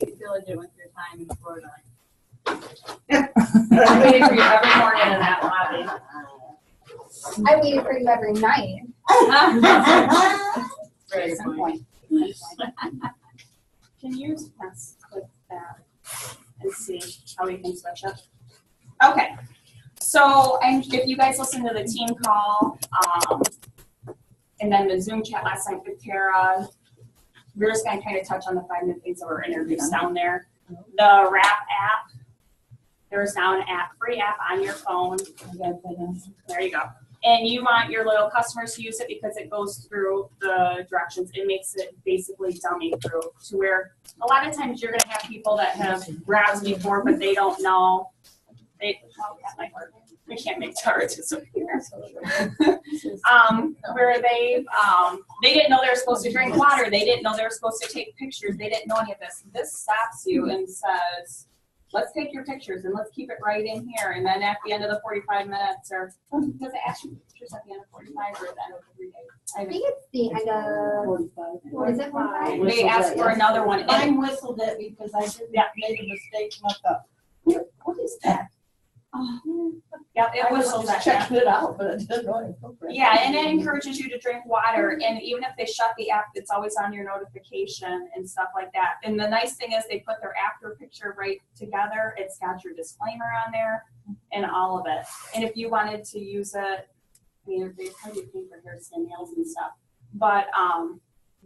be diligent with your time in Florida. I waited for you every morning in that lobby. I waited for you every night. Very good point. Can you mess with that and see how we can switch it? Okay, so if you guys listened to the team call, and then the Zoom chat last night with Tara, we're just gonna kind of touch on the 5 new things that were introduced down there. The Wrap app, there's now an app, free app on your phone. There you go. And you want your loyal customers to use it because it goes through the directions. It makes it basically dummy proof to where a lot of times you're going to have people that have browsed before, but they don't know. That might work. We can't make Tara disappear. Where they didn't know they were supposed to drink water. They didn't know they were supposed to take pictures. They didn't know any of this. This stops you and says, let's take your pictures and let's keep it right in here. And then at the end of the 45 minutes, or does it ask you pictures at the end of 45 or at the end of the 3 days? I think it's the end of 45. What is it? 45? They asked for another one. I And, whistled it because I didn't make a mistake. And I thought, what is that? yeah, it I whistles just at checked you. it out, but I didn't know it. Yeah, and it encourages you to drink water. And even if they shut the app, it's always on your notification and stuff like that. And the nice thing is they put their after picture right together. It's got your disclaimer on there and all of it. And if you wanted to use it, I mean, they probably pay for hair, skin, nails, and stuff. But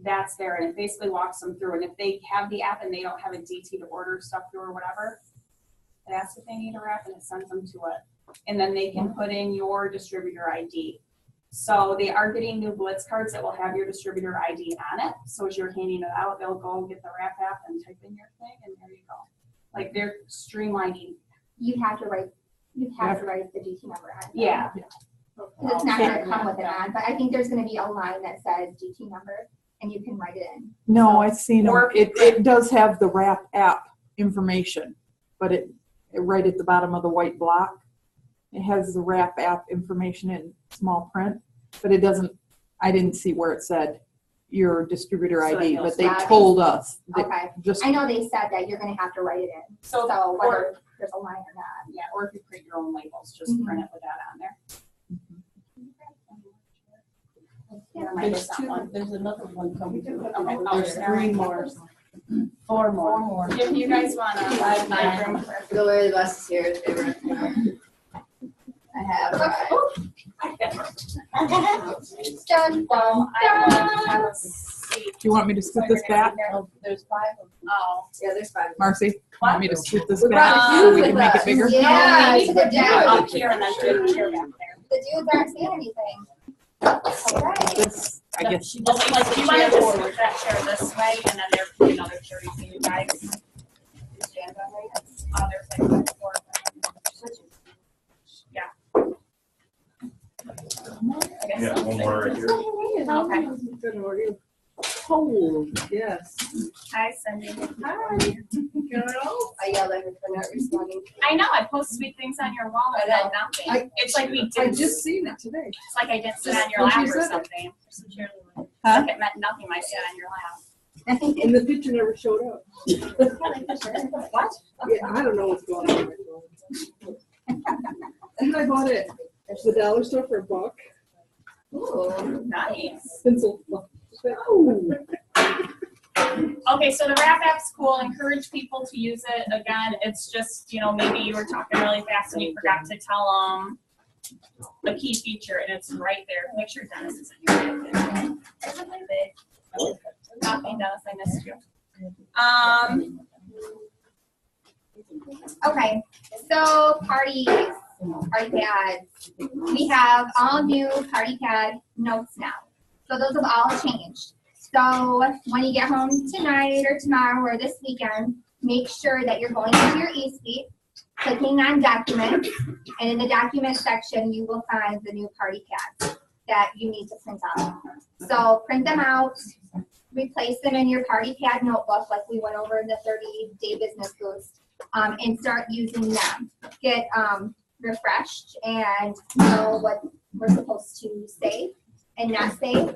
that's there, and it basically walks them through. And if they have the app and they don't have a DT to order stuff through or whatever, it asks if they need a wrap and it sends them to it. And then they can put in your distributor ID. So they are getting new Blitz cards that will have your distributor ID on it. So as you're handing it out, they'll go get the wrap app and type in your thing, and there you go. Like they're streamlining. You have to write the GT number on. Yeah. Because it's not going to come with it on, but I think there's going to be a line that says GT number, and you can write it in. No, I've seen them. Or- It does have the Wrap app information, but it right at the bottom of the white block, it has the Wrap app information in small print, but it doesn't. I didn't see where it said your distributor So ID, it but they knows. told us that Okay. just I know they said that you're going to have to write it in. So, So or, whether there's a line or not. yeah, or if you print your own labels, just Mhm. print it with that on there. Yeah. Never mind, There's it's not two, one. there's another one coming through. Okay, There's never 3 mind. more. 4 more. If you guys want to, I have my room. Go where the bus is here. I have. Dun, dun, dun. do you want me to scoot this back, Oh, there's 5 of them. Oh. Yeah, there's 5. Marcy? Want me to scoot this We back brought so we you can with make it us. bigger? Yeah, We to need the to do it down. up here and then do the chair back there. The dudes aren't saying anything. Okay. This, I guess. Well, like, do you want to just put that chair this way, and then there'd be another chair for you guys? Stand on right? There's like 4. Yeah. I guess Yeah, so. one more right here. Okay. Oh, yes. Hi, Cindy. I yelled at her for not responding. I know, I post sweet things on your wall and then nothing. It's like we I didn't, just seen it today. it's like I didn't sit Just on your when lap she or said it. something. Huh? Like it meant nothing, I sit on your lap. And the picture never showed up. What? Yeah, I don't know what's going on. And I bought it at the dollar store for $1. Ooh, nice. Pencil. Oh. Okay, so the Wrap app's cool. Encourage people to use it. Again, it's just, you know, maybe you were talking really fast and you forgot to tell them the key feature, and it's right there. Make sure Dennis is in here. Nothing, Dennis, I missed you. Okay, so party pads. We have all new party pad notes now. So those have all changed. So when you get home tonight or tomorrow or this weekend, make sure that you're going to your eSuite, clicking on documents, and in the document section, you will find the new party pads that you need to print out. So print them out, replace them in your party pad notebook like we went over in the 30-day business boost, and start using them. Get refreshed and know what we're supposed to save and not save.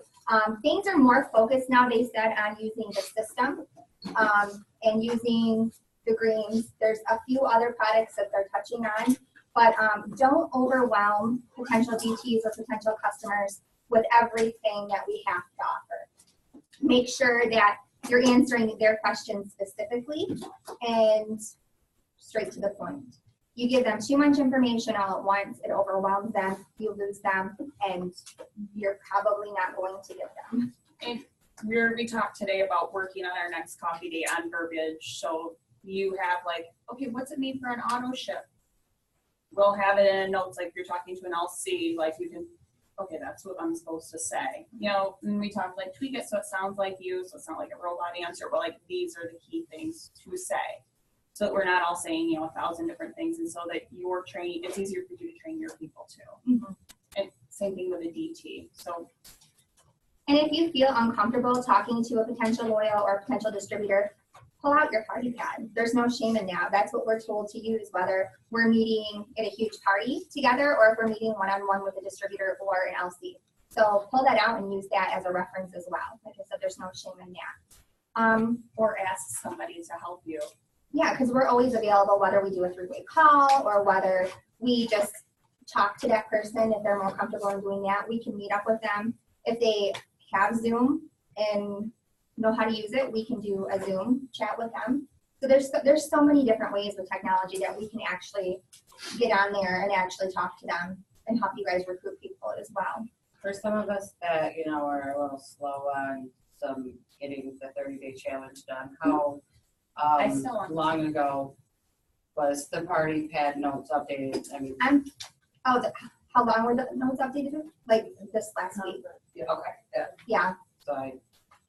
Things are more focused now, they said, on using the system and using the greens. There's a few other products that they're touching on, but don't overwhelm potential DTs or potential customers with everything that we have to offer. Make sure that you're answering their questions specifically and straight to the point. You give them too much information all at once, it overwhelms them, you lose them, and you're probably not going to get them. And we talked today about working on our next coffee day on verbiage. So you have like, okay, what's it mean for an auto ship? We'll have it in notes, like if you're talking to an LC, like you can, okay, that's what I'm supposed to say. You know, and we talk like tweak it so it sounds like you, so it's not like a robot answer, but like these are the key things to say. So that we're not all saying, you know, 1,000 different things, and so that you're trained, it's easier for you to train your people too. Mm-hmm. And same thing with a DT. So. And if you feel uncomfortable talking to a potential loyal or potential distributor, pull out your party pad. There's no shame in that. That's what we're told to use, whether we're meeting at a huge party together or if we're meeting one-on-one with a distributor or an LC. So pull that out and use that as a reference as well. Like I said, there's no shame in that. Or ask somebody to help you. Yeah, because we're always available, whether we do a three-way call or whether we just talk to that person. If they're more comfortable in doing that, we can meet up with them. If they have Zoom and know how to use it, we can do a Zoom chat with them. So there's so many different ways with technology that we can actually get on there and actually talk to them and help you guys recruit people as well. For some of us that, you know, are a little slow on some getting the 30-day challenge done, how long ago was the party pad notes updated? I mean, How long were the notes updated? Like this last week? okay, Yeah. so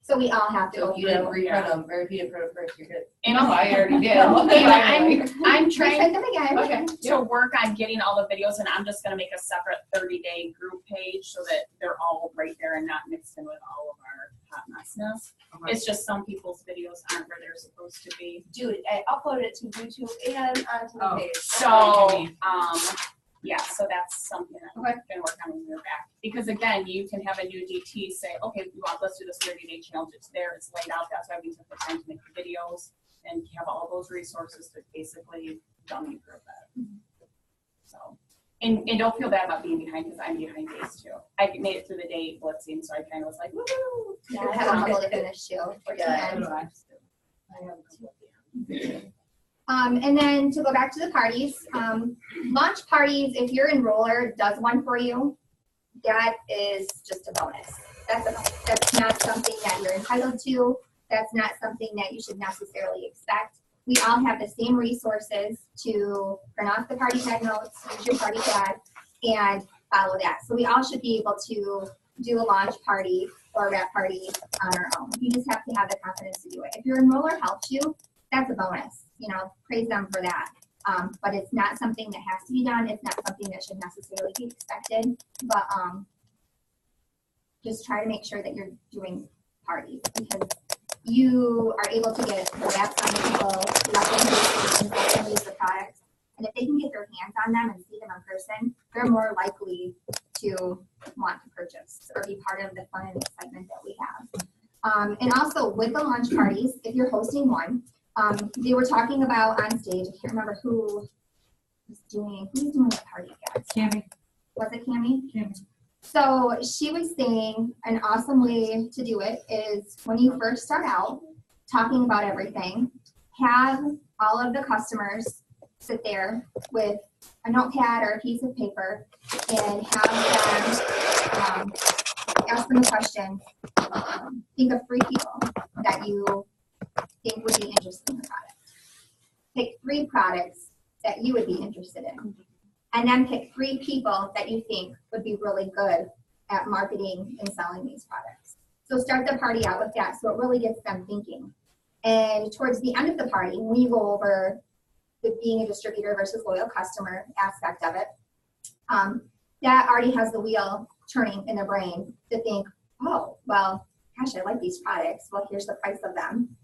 So we all have to So go if you didn't through. reprint them, or if you didn't print them first, you're good. And I already did. I'm trying Reprint them again. Okay. to work on getting all the videos, and I'm just gonna make a separate 30-day group page so that they're all right there and not mixed in with all of our hot messness. It's just some people's videos aren't where they're supposed to be. Dude, I uploaded it to YouTube and onto the page. So, yeah, so that's something that we're gonna work on when we're back. Because again, you can have a new DT say, okay, let's do this 30-day challenge. It's there, it's laid out. That's why we took the time to make the videos and have all those resources to basically dummy proof it. So, and don't feel bad about being behind, because I'm behind days too. I made it through the day blitzing, so I kind of was like, woo! Yeah, I have a couple to finish too. Yeah. And then to go back to the parties, launch parties, if your enroller does one for you, that is just a bonus. That's not something that you're entitled to. That's not something that you should necessarily expect. We all have the same resources to print off the party pad notes, use your party pad, and follow that. So we all should be able to do a launch party or a wrap party on our own. You just have to have the confidence to do it. If your enroller helps you, that's a bonus. You know, praise them for that. But it's not something that has to be done. It's not something that should necessarily be expected. But just try to make sure that you're doing parties, because you are able to get the wraps on the people, let them use the products. And if they can get their hands on them and see them in person, they're more likely to want to purchase or be part of the fun and excitement that we have. And also with the launch parties, if you're hosting one, they were talking about on stage, I can't remember who was doing the party guys. Cammy. Was it Cammy? Cammy. So she was saying an awesome way to do it is when you first start out talking about everything, have all of the customers sit there with a notepad or a piece of paper and have them ask them a question. Think of 3 people that you think would be interested in the product. Pick 3 products that you would be interested in. And then pick 3 people that you think would be really good at marketing and selling these products. So start the party out with that so it really gets them thinking. And towards the end of the party, when you go over the being a distributor versus loyal customer aspect of it, that already has the wheel turning in their brain to think, oh, well, gosh, I like these products. Well, here's the price of them.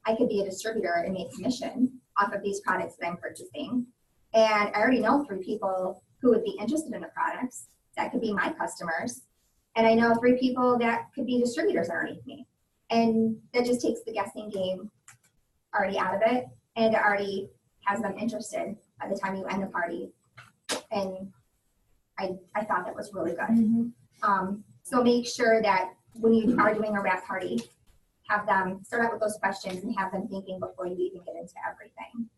I could be a distributor and make commission off of these products that I'm purchasing. And I already know 3 people who would be interested in the products. That could be my customers. And I know 3 people that could be distributors underneath me. And that just takes the guessing game already out of it, and it already has them interested by the time you end the party. And I thought that was really good. So make sure that when you are doing a wrap party, have them start out with those questions and have them thinking before you even get into everything.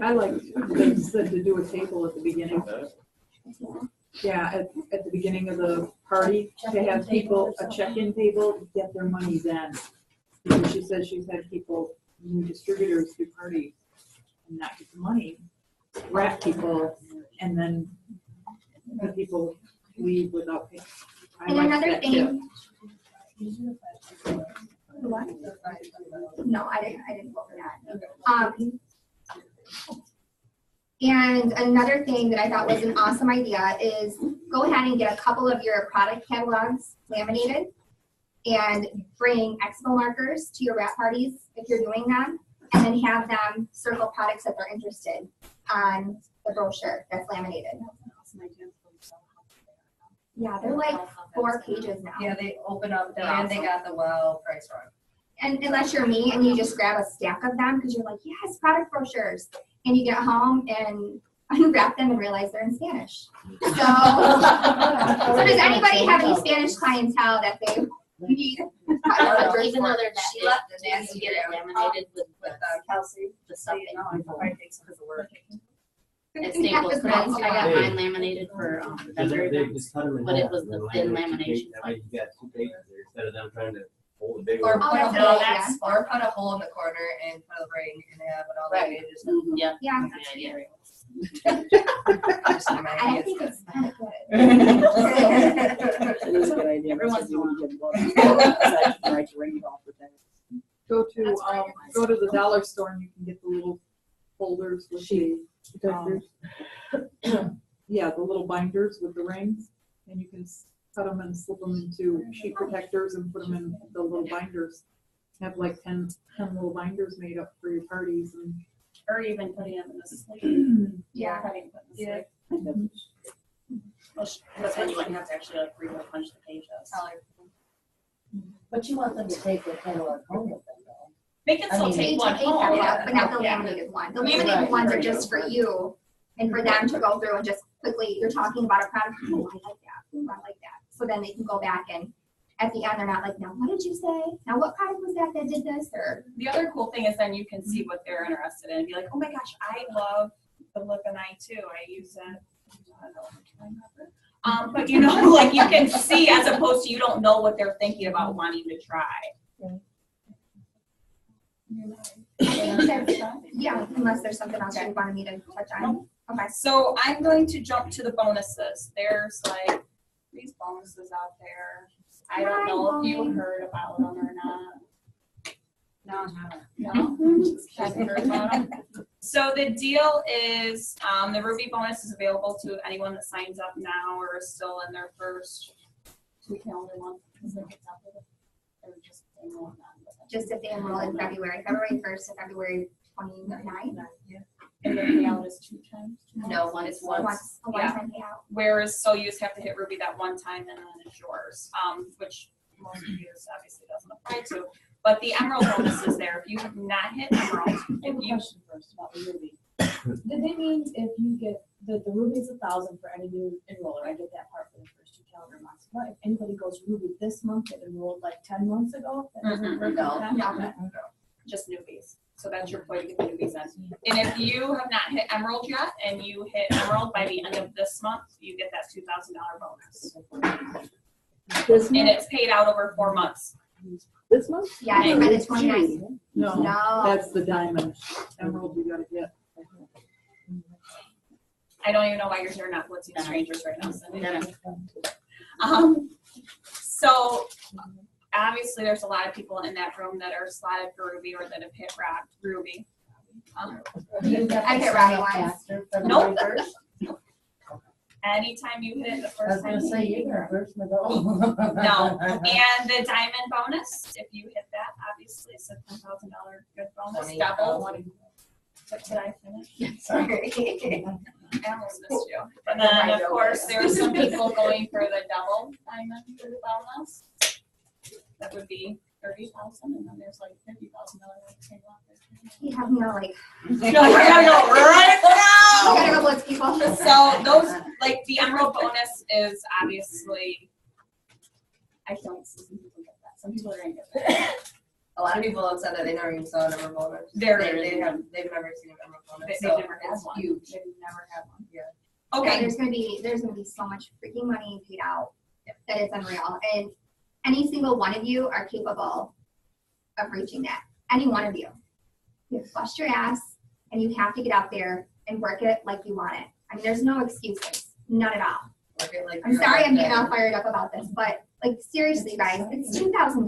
I like, they said to do a table at the beginning. Yeah, at the beginning of the party, to have people, a check-in table, to get their money then. Because she says she's had people, new distributors do parties and not get the money, wrap people, and then the people leave without paying. I And like another that tip. thing. What? No, I didn't go for that. And another thing that I thought was an awesome idea is go ahead and get a couple of your product catalogs laminated and bring expo markers to your wrap parties if you're doing them, and then have them circle products that they're interested on the brochure that's laminated. Yeah, they're like 4 pages now. Yeah, they open up and they got the well price wrong. And unless you're me and you just grab a stack of them because you're like, yes, product brochures. And you get home and unwrap them and realize they're in Spanish. So, so does anybody have any Spanish clientele that they need? Even though they're She not, left you it. get it laminated with Kelsey. the stuff. Probably takes because of work. At Staples, I got mine laminated for vendor They events, just cut them in but it half was and the then thin laminate lamination. That way you got 2 pages there instead of them trying to hold a big Or one. Oh, put that's a a hole, good idea. or put a hole in the corner and put a ring and have it all Right. laminated. Yeah. Yeah, That's the idea. I think it's kind of good. It is a good idea. Everyone's You would get blown. Right to ring it off with that. Go to the dollar store and you can get the little folders with the, yeah, the little binders with the rings, and you can cut them and slip them into sheet protectors and put them in the little binders. Have like 10 little binders made up for your parties, and Or even putting them in the sleeve. Yeah. Having put in the Yeah. sleeve. But then you wouldn't have to actually like punch the pages. But you want them to take their catalog home with them though. They can still They take one home. catalog, but not the Yeah. laminated one. The laminated ones are just for you and for them to go through and just quickly, you're talking about a product, oh, I like that, ooh, I like that. So then they can go back and at the end, they're not like, now what did you say? Now what product was that did this? Or The other cool thing is then you can see what they're interested in and be like, oh my gosh, I love the Lip and Eye too. I use it. But you know, like you can see as opposed to you don't know what they're thinking about wanting to try. yeah, unless there's something else you wanted me to touch on. Okay. So I'm going to jump to the bonuses. There's like these bonuses out there. I don't know if you heard about them or not. No? Haven't heard about them? So the deal is, the Ruby bonus is available to anyone that signs up now or is still in their first 2 calendar months. Just if they enroll in February 1st to February 29th. And the payout is 2 times? No, one is once. Once, a one-time payout. Whereas, so you just have to hit Ruby that one time and then it's yours, which most of you obviously doesn't apply to. But the Emerald bonus is there. If you have not hit Emerald, if you, Question first about the Ruby. Did they mean if you get, the Ruby's 1,000 for any new enroller, I did that part for the first 2 calendar months. But if anybody goes Ruby this month that enrolled like 10 months ago, that doesn't work out that? No. just newbies. So that's your ploy to get the newbies in. And if you have not hit Emerald yet and you hit Emerald by the end of this month, you get that $2,000 bonus. And it's paid out over 4 months. this month? Yeah, it's by the 29th. No, No. that's the diamond. Emerald you gotta get. I don't even know why you're here not blitzing strangers right now, Cindy. No. So obviously there's a lot of people in that room that are slotted for Ruby or that have hit Ruby. I hit Robbie once. Nope. Anytime you hit it the first time. No, and the diamond bonus, if you hit that, obviously it's a $10,000 good bonus, double. What did I finish? Sorry. I almost missed you. And then, of course, there are some people going for the double diamond for the bonus. That would be 30,000, and then there's like $50,000 paying off. You have no like. I gotta go right now. You gotta go blitz people. So those, like, the Emerald bonus is obviously, I don't see some people get that. Some people are gonna get that. A lot of people have said that they never even saw an Emerald bonus. They're- They've never seen an Emerald bonus. They've So never had it's one. huge. They've never had one. Yeah, okay, there's gonna be so much freaking money paid out that it's unreal. And any single one of you are capable of reaching that. Any one of you. You have to bust your ass and you have to get out there and work it like you want it. I mean, there's no excuses. None at all. Like it, like I'm sorry I'm getting all fired up about this, but like seriously guys, it's $2,000.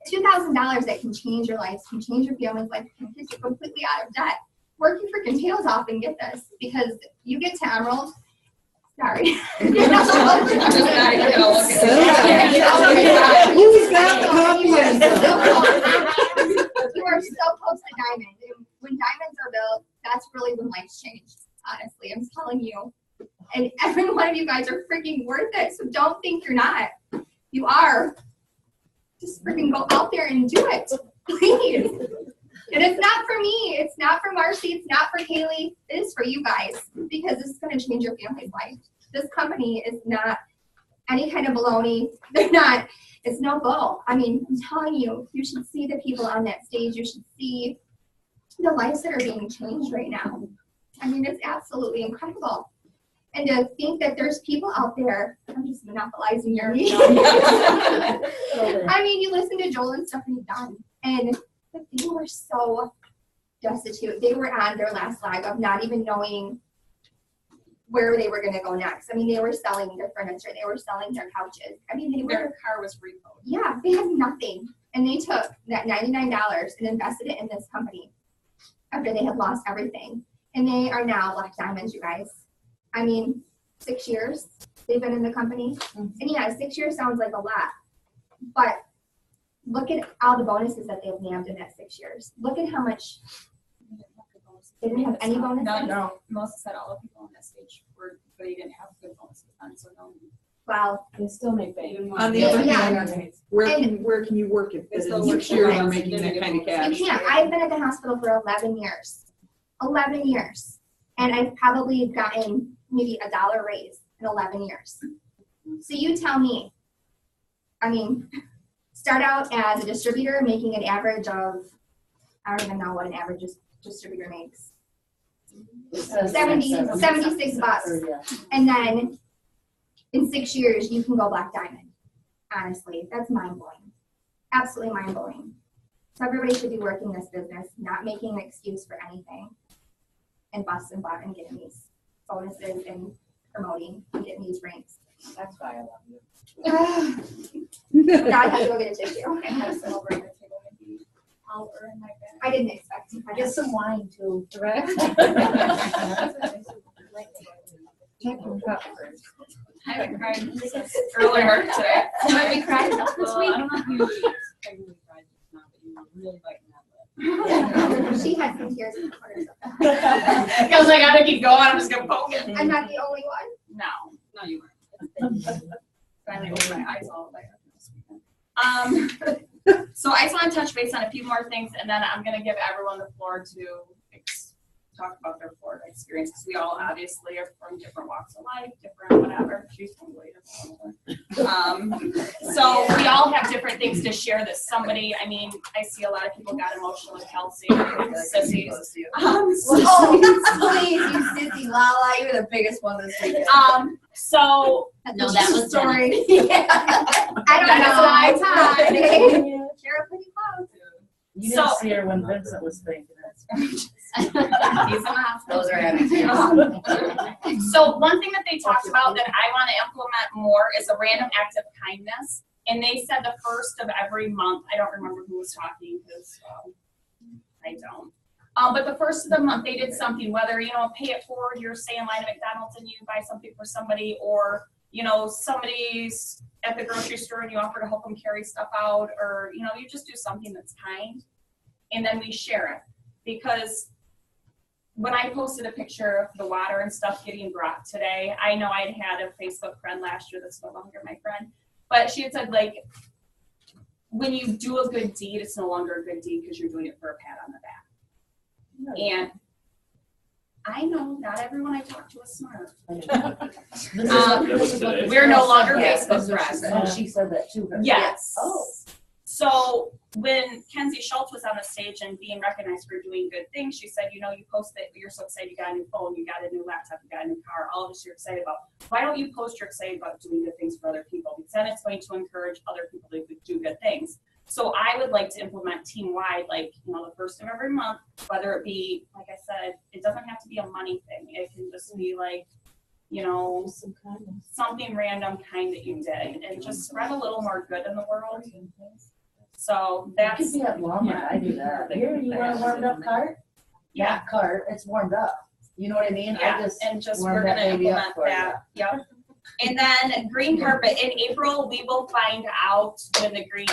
$2,000 that can change your life, can change your family's life, can get you completely out of debt. Work your freaking tails off and get this, because you get to Emerald. Sorry. I'm just not even gonna look at it. Who's that comprehensive? You are so close to diamond. And when diamonds are built, that's really when life's changed. Honestly, I'm telling you. And every one of you guys are freaking worth it. So don't think you're not. You are. Just freaking go out there and do it, please. And it's not for me. It's not for Marcy. It's not for Kaylee. It is for you guys, because this is going to change your family's life. This company is not any kind of baloney. They're not. It's no bull. I mean, I'm telling you, you should see the people on that stage. You should see the lives that are being changed right now. I mean, it's absolutely incredible. And to think that there's people out there, I'm just monopolizing your meeting. I mean, you listen to Joel and Stephanie Dunn, and they were so destitute. They were on their last leg of not even knowing where they were going to go next. I mean, they were selling their furniture. They were selling their couches. I mean, they were. their car was repoed. Yeah, they had nothing. And they took that $99 and invested it in this company after they had lost everything. And they are now Black Diamonds, you guys. I mean, 6 years they've been in the company. And yeah, 6 years sounds like a lot. But look at all the bonuses that they've named in that 6 years. Look at how much. They didn't have any bonuses? No. Melissa said all the people on that stage they didn't have good bonuses on, so no. Well, They still make bank. On the other Yeah. hand, where can you work if It's in the 6 years you're work making that kind of you cash? can't. I've been at the hospital for 11 years. 11 years. And I've probably gotten maybe $1 raise in 11 years. So you tell me, I mean, start out as a distributor making an average of, I don't even know what an average distributor makes. 76 bucks. And then in 6 years, you can go Black Diamond. Honestly, that's mind-blowing. Absolutely mind-blowing. So everybody should be working this business, not making an excuse for anything, and busting butt and getting these bonuses and promoting and getting these ranks. That's why I love you. Now I have to go get a tissue. I had some over at the table, maybe I'll earn my back. I didn't expect to. Get some wine too, correct? Check your cup first. I haven't cried since earlier today. Let me cry enough this Well, week. I don't know if you technically cried just now, but you were really biting that lip. She had some tears in the corners of her. Because I gotta keep going, I'm just gonna poke it. I'm not the only one. No, you weren't. Finally opened my eyes all the way up this weekend. So I just want to touch base on a few more things, and then I'm gonna give everyone the floor to talk about their Florida experience, because we all obviously are from different walks of life, different whatever. She's from Williams. So we all have different things to share that somebody, I mean, I see a lot of people got emotional with Kelsey, sissies. Oh, please, you Sissy Lala, you're the biggest one this weekend. So No, that was story. I don't know. That's my time. You're pretty close. You So- didn't see her when Vincent was thinking it. He's in the hospital. Those are heavy. So one thing that they talked about that I want to implement more is a random act of kindness. And they said the first of every month. I don't remember who was talking because I don't. But the first of the month they did something, whether, pay it forward, you're say in line at McDonald's and you buy something for somebody, or, somebody's at the grocery store and you offer to help them carry stuff out, or, you just do something that's kind. And then we share it. Because when I posted a picture of the water and stuff getting brought today, I know I'd had a Facebook friend last year that's no longer my friend, but she had said, like, when you do a good deed, it's no longer a good deed because you're doing it for a pat on the back. And I know not everyone I talk to is smart. We're no longer Facebook friends. And she said that too. Right? Yes. Oh. So when Kenzie Schultz was on the stage and being recognized for doing good things, she said, you know, you post that you're so excited you got a new phone, you got a new laptop, you got a new car, all of this you're excited about. Why don't you post you're excited about doing good things for other people? Because then it's going to encourage other people to do good things. So I would like to implement team-wide, like, you know, the first of every month, whether it be, like I said, it doesn't have to be a money thing. It can just be like, you know, something random kind that you did, and just spread a little more good in the world. So that's. It could be at Walmart, I do that. Here, you want a warmed up cart? Yeah. Cart, it's warmed up. You know what I mean? Yeah, and just we're gonna implement that. Yep. And then green carpet, in April, we will find out when the green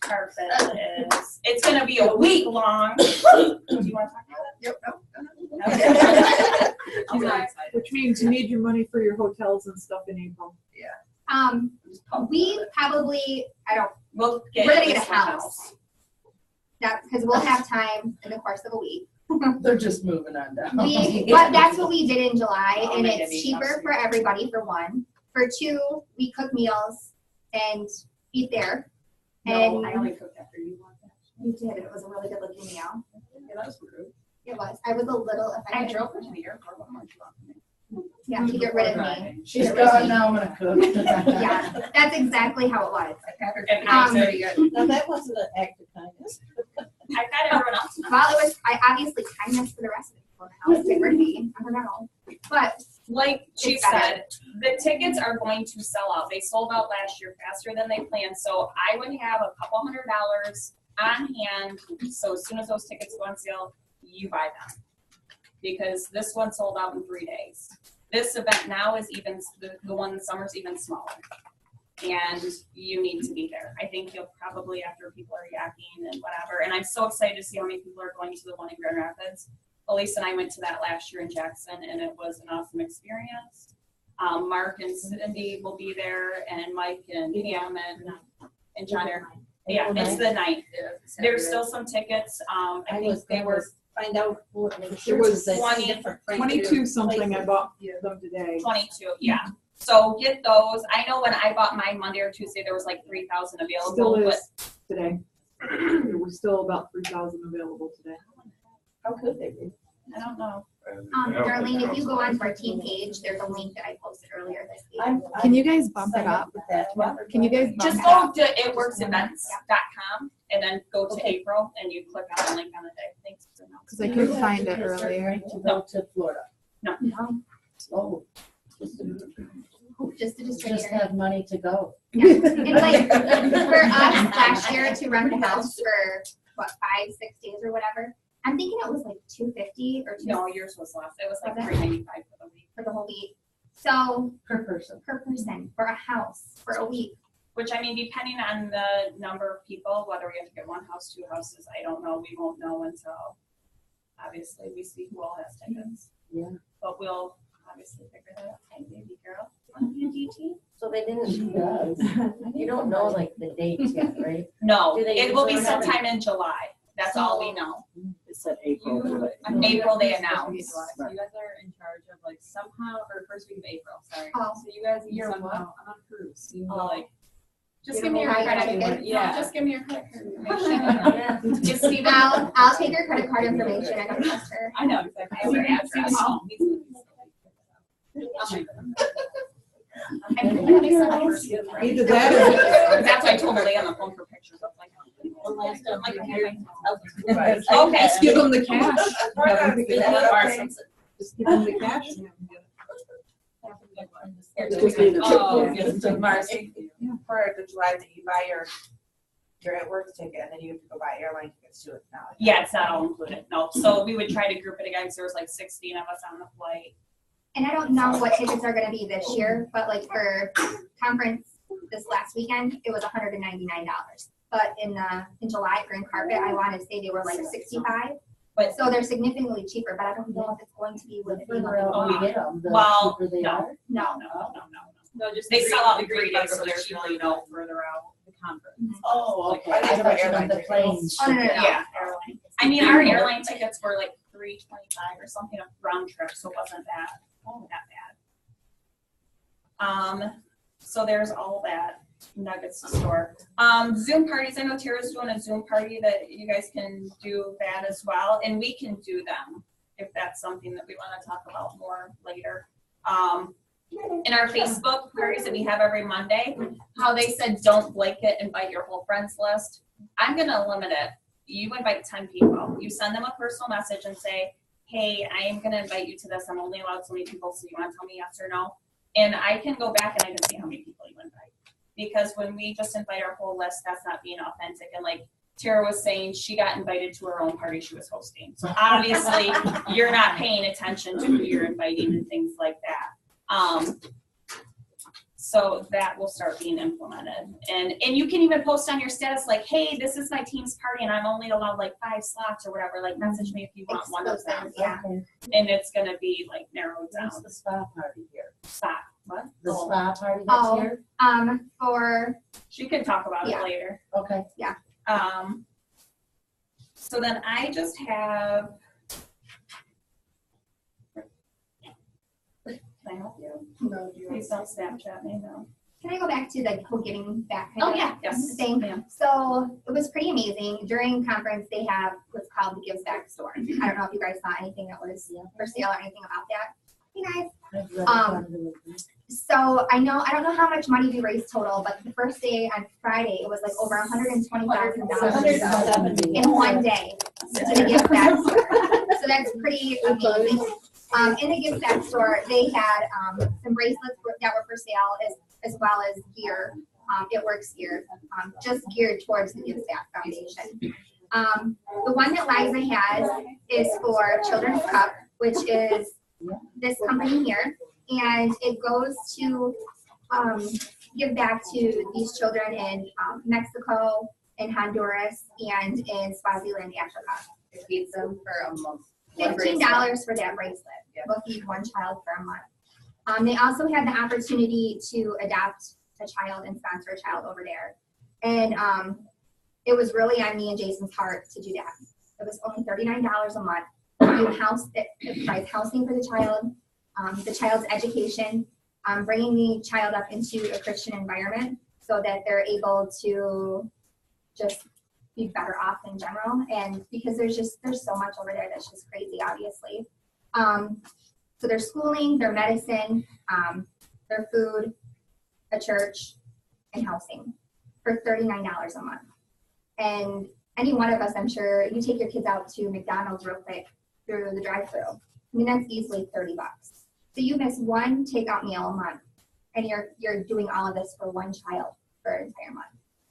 carpet is. It's gonna be a week long. Do you wanna talk about it? Yep, Okay. Which means you need your money for your hotels and stuff in April. We probably, We're gonna get a house. That's because we'll have time in the course of a week. They're just moving on down. But that's what we did in July, Oh, and my it's goodness. cheaper for everybody, for one. For two, we cook meals and eat there. No, I And only cooked after you want that. you did, it was a really good looking meal. Yeah, that was rude. It was. I was a little I offended. drove her to the airport. What more do you want from me? Yeah, to get rid of me. She's gone now, I'm gonna cook. Yeah, that's exactly how it was. And I said, Now, that wasn't an act of kindness. I got everyone else. to know. Well, it was, I obviously kindness for the rest of the people in the house, get rid of me. I don't know. But Like she It's better. said, the tickets are going to sell out. They sold out last year faster than they planned. So I would have a couple $100 on hand. So as soon as those tickets go on sale, you buy them. Because this one sold out in 3 days. This event now is even, the one in summer is even smaller. And you need to be there. I think you'll probably, after people are yakking and whatever, and I'm so excited to see how many people are going to the one in Grand Rapids. Elise and I went to that last year in Jackson, and it was an awesome experience. Mark and Cindy will be there, and Mike and Pam and John are. Yeah, it's the 9th. There's still some tickets. I think they were Find out what the It shirts was say. 22 something, I bought them today. 22. Yeah. So get those. I know when I bought mine Monday or Tuesday, there was like 3,000 available. Still But is today. There was still about 3,000 available today. How could they be? I don't know. Darlene, if you go onto our team page, there's a link that I posted earlier this week. Can you guys bump it up? Can you guys bump Just it up? go to itworksevents.com and then go to April and you click on the link on the day. Thanks. Because I couldn't find it earlier. To go to Florida. No, Oh. just a Just distributor. have money to go. Yeah. And like, for us last year to rent the house for, what, 5-6 days or whatever, I'm thinking it was like $250 or No, yours was less. It was like Okay. $395 for the week. for the whole week. So Per person. per person for a house for a week. Which, I mean, depending on the number of people, whether we have to get one house, 2 houses, I don't know. We won't know until, obviously, we see who all has tickets. Yeah. But we'll obviously figure that out. Hey, baby girl. Want to be a DT? So they didn't. She does. You don't know like the dates yet, right? No, Do they it will be usually have sometime in July. That's all we know. It said April. April they announced. So you guys are in charge of like somehow, or first week of April, sorry. Oh. So you guys, You're somehow, what? I'm on cruise. You Oh. like, Just give me your Beautiful. credit card. Yeah. Just give me your credit card information. Just Stephen. I'll take her credit card information. I don't trust her. I know exactly. I have her address. Either that or That's why I told her lay on the phone for pictures of like. Right. Okay. just give them the cash. Have them pick it up. Just give them the cash. and have them get it. Oh, Marcy, Yeah. for the July that you buy your at work ticket, and then you have to go buy airline tickets to it now. Yeah, it's not all included. No. So we would try to group it again because there was like 16 of us on the flight. And I don't know what tickets are gonna be this year, but like for conference this last weekend, it was $199. But in July, green carpet, I wanna say they were like 65. But So they're significantly cheaper, but I don't know if it's going to be with The further out we get them, the Well, cheaper they no. are. No. No. No, just They the sell out in green 3 days, carpet so was there's cheaper really than no further out. The conference. Oh, Like, okay. I thought you meant the planes. Oh, no. Yeah. I mean, our airline tickets were like $325 or something a round trip, so it wasn't that bad. So there's all that nuggets to store. Zoom parties, I know Tara's doing a Zoom party that you guys can do that as well, and we can do them if that's something that we want to talk about more later. In our Facebook parties that we have every Monday, how they said don't blanket invite your whole friends list. I'm gonna limit it. You invite 10 people. You send them a personal message and say, hey, I am gonna invite you to this. I'm only allowed so many people, so you wanna tell me yes or no? And I can go back and I can see how many people you invite. Because when we just invite our whole list, that's not being authentic. And like Tara was saying, she got invited to her own party she was hosting. So obviously you're not paying attention to who you're inviting and things like that. So that will start being implemented. And you can even post on your status like, hey, this is my team's party and I'm only allowed like 5 slots or whatever. Like message me if you want one of them. Yeah. Okay. And it's gonna be like narrowed down. Where's the spa party here? Stop. What? The Oh, spa party that's Oh. here? For, she can talk about Yeah. it later. Okay. So then I just have. Can I help you? No, you Please don't Snapchat me, no. can I go back to the whole giving back kind Oh, of yeah, yes. thing? ma'am. So it was pretty amazing. During conference, they have what's called the Gives Back store. I don't know if you guys saw anything that was for sale or anything about that. Hey guys. I'd rather Um, come to the- So I don't know how much money we raised total, but the first day on Friday, it was like over $120,000 in one day to the Gift Back store. So that's pretty amazing. In the Gift Back store, they had some bracelets that were for sale as well as gear. It Works gear, just geared towards the Gift Back Foundation. The one that Liza has is for Children's Cup, which is this company here. And it goes to give back to these children in Mexico, in Honduras, and in Swaziland, Africa. It feeds them for a month. $15 for that bracelet. We'll feed one child for a month. They also had the opportunity to adopt a child and sponsor a child over there. And it was really on me and Jason's heart to do that. It was only $39 a month. It provides housing for the child's education, bringing the child up into a Christian environment so that they're able to just be better off in general. And because there's so much over there that's just crazy, obviously. So their schooling, their medicine, their food, a church, and housing for $39 a month. And any one of us, I'm sure, you take your kids out to McDonald's real quick through the drive-thru. I mean, that's easily $30. So you miss one takeout meal a month, and you're doing all of this for one child for an entire month.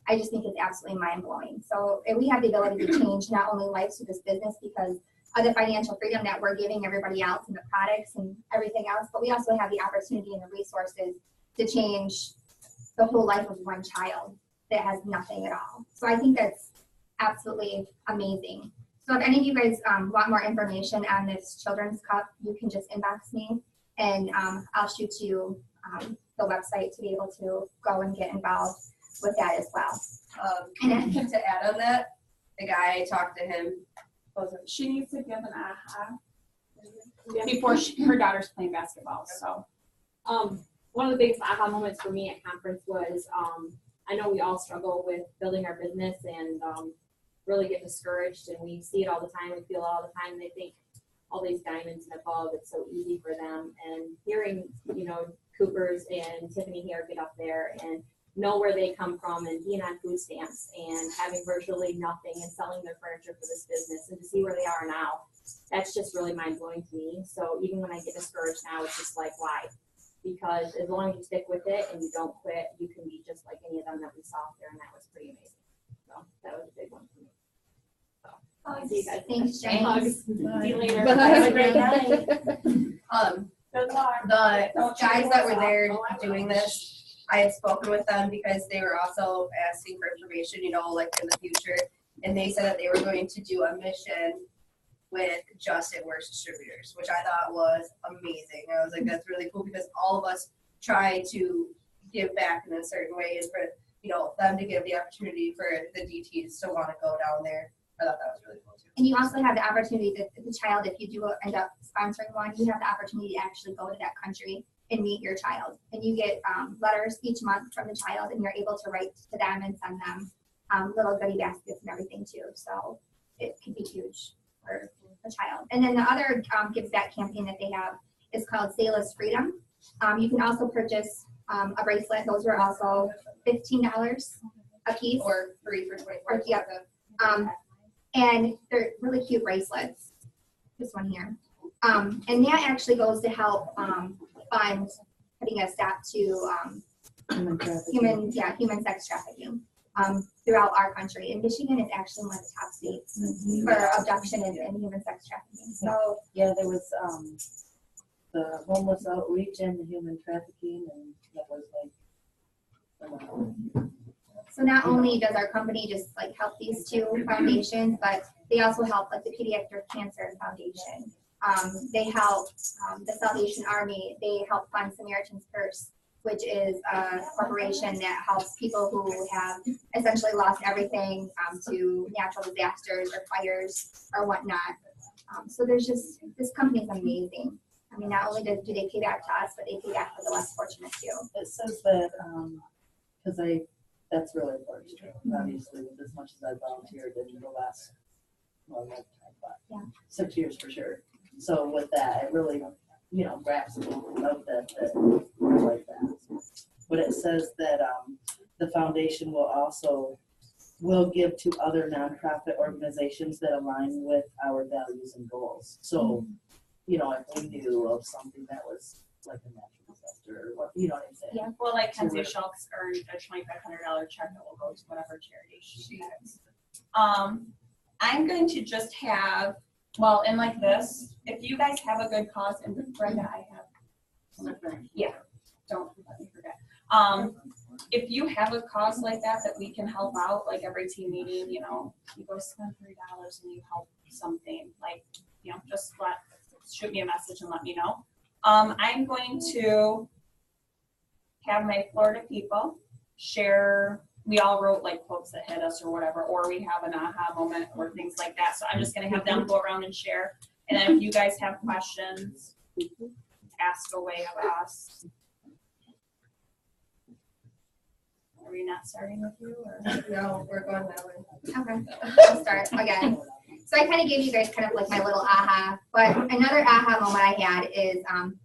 I just think it's absolutely mind-blowing. So we have the ability to change not only lives through this business because of the financial freedom that we're giving everybody else and the products and everything else, but we also have the opportunity and the resources to change the whole life of one child that has nothing at all. So I think that's absolutely amazing. So if any of you guys want more information on this Children's Cup, you can just inbox me and I'll shoot you the website to be able to go and get involved with that as well. And to add on that, the guy I talked to him, She needs to give an aha before her daughter's playing basketball. So One of the biggest aha moments for me at conference was, I know we all struggle with building our business and really get discouraged, and we see it all the time, we feel it all the time. They think all these diamonds in a bulb, it's so easy for them. And hearing, Cooper's and Tiffany here get up there and know where they come from and being on food stamps and having virtually nothing and selling their furniture for this business and to see where they are now, that's just really mind-blowing to me. So even when I get discouraged now, it's just like, why? Because as long as you stick with it and you don't quit, you can be just like any of them that we saw out there, and that was pretty amazing. So that was a big one for me. So I'll see you guys. Thanks, James. James. See you later. Bye. Have a great night. good luck. the Don't you guys give that us were up. there Oh, I doing know. this, I had spoken with them because they were also asking for information, like in the future. And they said that they were going to do a mission with just It Works distributors, which I thought was amazing. I was like, that's really cool because all of us try to give back in a certain way. And for them to give the opportunity for the DTs to want to go down there. I thought that was really cool too. And you also have the opportunity that the child, if you do end up sponsoring one, you have the opportunity to actually go to that country and meet your child. And you get letters each month from the child, and you're able to write to them and send them little goodie baskets and everything too. So it can be huge for a child. And then the other Gives Back campaign that they have is called Sailor's Freedom. You can also purchase a bracelet. Those are also $15 a piece. Or free for 24. Yep. And they're really cute bracelets. This one here. And that actually goes to help fund putting a stop to human sex trafficking throughout our country. And Michigan is actually one of the top states for abduction and human sex trafficking. So Yeah, there was, the homeless outreach and the human trafficking, and that was like, So not only does our company just like help these two foundations, but they also help like the Pediatric Cancer Foundation. They help the Salvation Army. They help fund Samaritan's Purse, which is a corporation that helps people who have essentially lost everything to natural disasters or fires or whatnot. So there's just, this company is amazing. I mean, not only do they pay back to us, but they pay back for the less fortunate too. it says that, because that's really important, obviously, with as much as I volunteered in the last, Yeah. 6 years for sure. So with that, it really, grabs people of that like that. But it says that the foundation will give to other nonprofit organizations that align with our values and goals. So, if we knew of something that was like a natural disaster, or what, you know what I'm saying? Yeah. Well, like Kenzie Schultz earned a $2,500 check that will go to whatever charity she has. I'm going to just have, well, and like this, if you guys have a good cause, and Brenda, I have, yeah, don't let me forget. If you have a cause like that we can help out, like every team meeting, you go spend $3 and you help something, like, just shoot me a message and let me know. I'm going to have my Florida people share, we all wrote like quotes that hit us or whatever, or we have an aha moment or things like that. So I'm just gonna have them go around and share. And then if you guys have questions, ask away of us. Are we not starting with you or? No, we're going that way. Okay, I'll start again. So I kind of gave you guys kind of like my little aha, but another aha moment I had is, and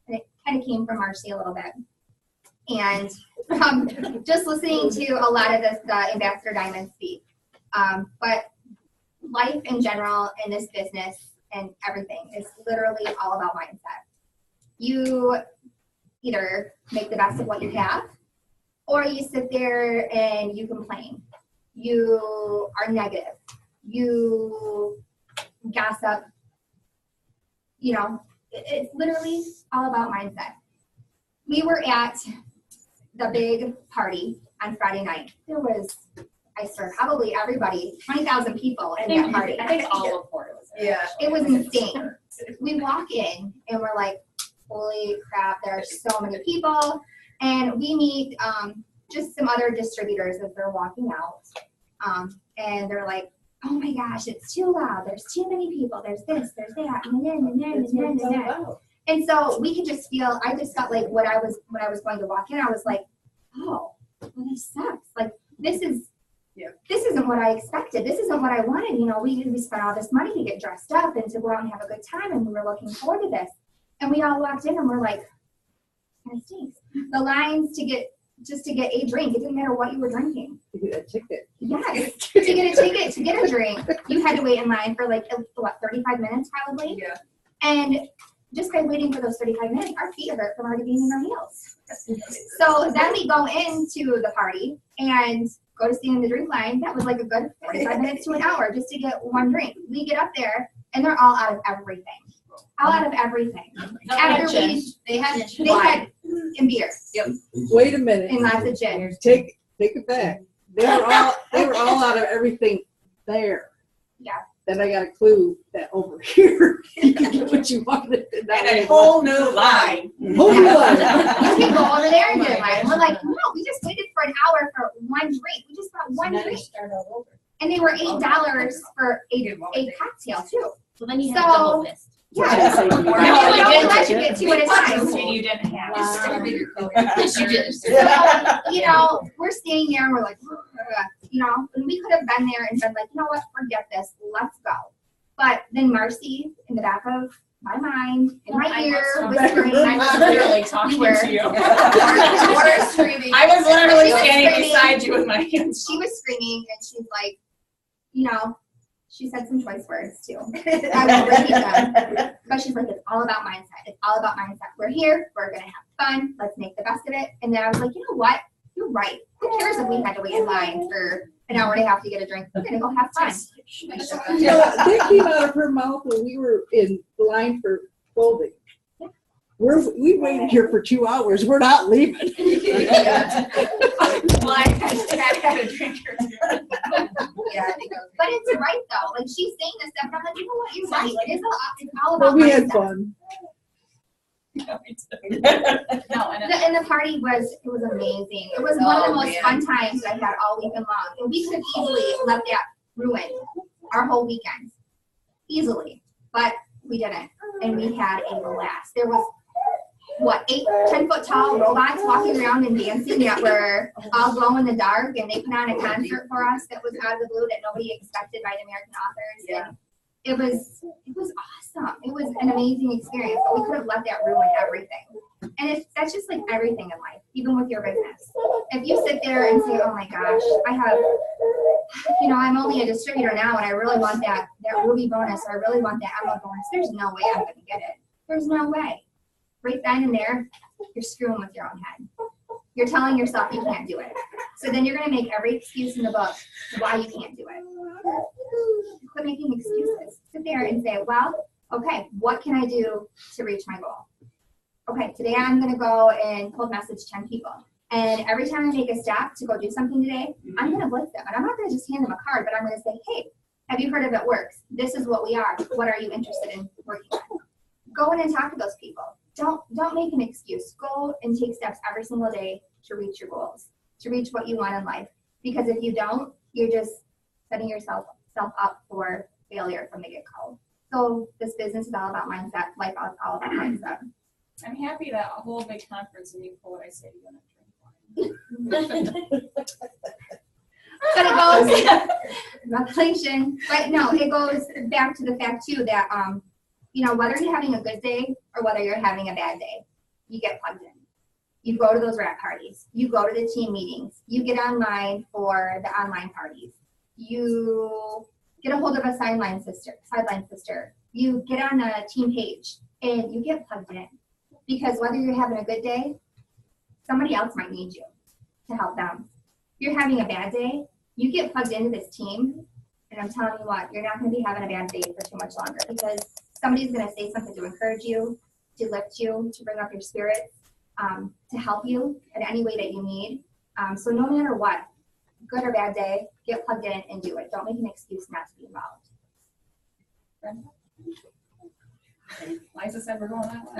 it kind of came from Marcy a little bit. And just listening to a lot of this, the Ambassador Diamond speak. But life in general in this business and everything is literally all about mindset. You either make the best of what you have, or you sit there and you complain. You are negative. You gossip. It's literally all about mindset. We were at the big party on Friday night. There was, I swear, probably everybody, 20,000 people in that party. I think all of Florida was there. Yeah. It was insane. We walk in and we're like, holy crap, there are so many people. And we meet just some other distributors as they're walking out. And they're like, oh my gosh, it's too loud. There's too many people. There's this, there's that, and then. And so we could just feel, I just felt like when I was going to walk in, I was like, oh, well, this sucks. Like, this isn't what I expected. This isn't what I wanted. We spent all this money to get dressed up and to go out and have a good time, and we were looking forward to this. And we all walked in and we're like, kind of stinks. The lines to get a drink, it didn't matter what you were drinking. To get a ticket. Yes, to get a ticket, to get a drink, you had to wait in line for 35 minutes probably? Yeah. And just by waiting for those 35 minutes, our feet hurt from already being in our heels. So then we go into the party and go to stand in the drink line. That was like a good 45 minutes to an hour just to get one drink. We get up there and they're all out of everything. All out of everything. They had and beer. Yep. Wait a minute. And lots of gin. Take it back. They were all out of everything there. Yeah. then I got a clue that over here, you can get what you wanted. And a whole new line. Whole new line. We can go over there and get a line. We're like, no, we just waited for an hour for one drink. We just got one drink. And they were $8 for a cocktail too. So then you have double fist. Yeah. No, No, you we didn't. only let you get two at a time. And you didn't have. Yes, you did. So, we're staying there, we're like, and we could have been there and been like, you know what, forget this, let's go. But then Marcy, in the back of my mind, in my ear, whispering, I was literally talking were- to you. We're screaming. I was literally She was standing screaming. beside you with my hands. She was screaming, and she's like, she said some choice words too. I won't repeat them. But she's like, it's all about mindset. It's all about mindset. We're here. We're going to have fun. Let's make the best of it. And then I was like, you know what? You're right. Who cares if we had to wait in line for an hour and a half to get a drink? We're going to go have fun. That came out of her mouth when we were in line for clothing. We waited here for 2 hours. We're not leaving. Well, I had a drink or two. Yeah, I think but it's right though. Like she's saying this stuff, and I'm like, you know what? You're right. It's all But about we had mindset. fun. No, and The party was amazing. It was one of the most fun times I had all weekend long. And we could have easily let that ruin our whole weekend. Easily. But we didn't. And we had a blast. There was 10-foot tall robots walking around and dancing that were all glow in the dark, and they put on a concert for us that was out of the blue that nobody expected by the American authors. Yeah. And it was awesome. It was an amazing experience, but we could have let that ruin everything. And that's just like everything in life, even with your business. If you sit there and say, oh my gosh, I'm only a distributor now and I really want that Ruby bonus, or I really want that Emerald bonus, there's no way I'm going to get it. There's no way. Right then and there, you're screwing with your own head. You're telling yourself you can't do it. So then you're going to make every excuse in the book why you can't do it. Quit making excuses. Sit there and say, well, okay, what can I do to reach my goal? Okay, today I'm going to go and cold message 10 people. And every time I make a step to go do something today, I'm going to blitz them. And I'm not going to just hand them a card, but I'm going to say, hey, have you heard of It Works? This is what we are. What are you interested in working on? Go in and talk to those people. Don't make an excuse. Go and take steps every single day to reach your goals, to reach what you want in life. Because if you don't, you're just setting yourself up for failure from the get-go. So this business is all about mindset. Life is all about mindset. I'm happy that a whole big conference and you pull what I say to you and drink wine. But it goes, revelation. But no, it goes back to the fact too that whether you're having a good day or whether you're having a bad day, you get plugged in. You go to those wrap parties. You go to the team meetings. You get online for the online parties. You get a hold of a sideline sister. You get on a team page and you get plugged in. Because whether you're having a good day, somebody else might need you to help them. If you're having a bad day, you get plugged into this team, and I'm telling you what, you're not going to be having a bad day for too much longer because somebody's going to say something to encourage you, to lift you, to bring up your spirits, to help you in any way that you need. So no matter what, good or bad day, get plugged in and do it. Don't make an excuse not to be involved. Liza said we're going that way.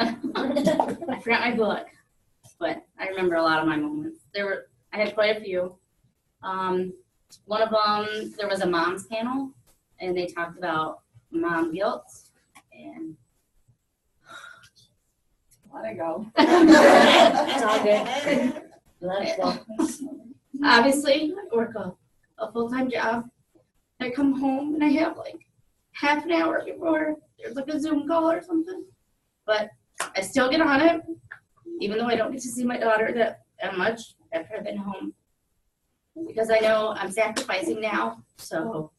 I forgot my book, but I remember a lot of my moments. I had quite a few. One of them, there was a mom's panel, and they talked about mom guilt, and Let it go. it's all good. Let it go. Obviously, I work a full-time job. I come home and I have like half an hour before there's like a Zoom call or something. But I still get on it, even though I don't get to see my daughter that much after I've been home. Because I know I'm sacrificing now, so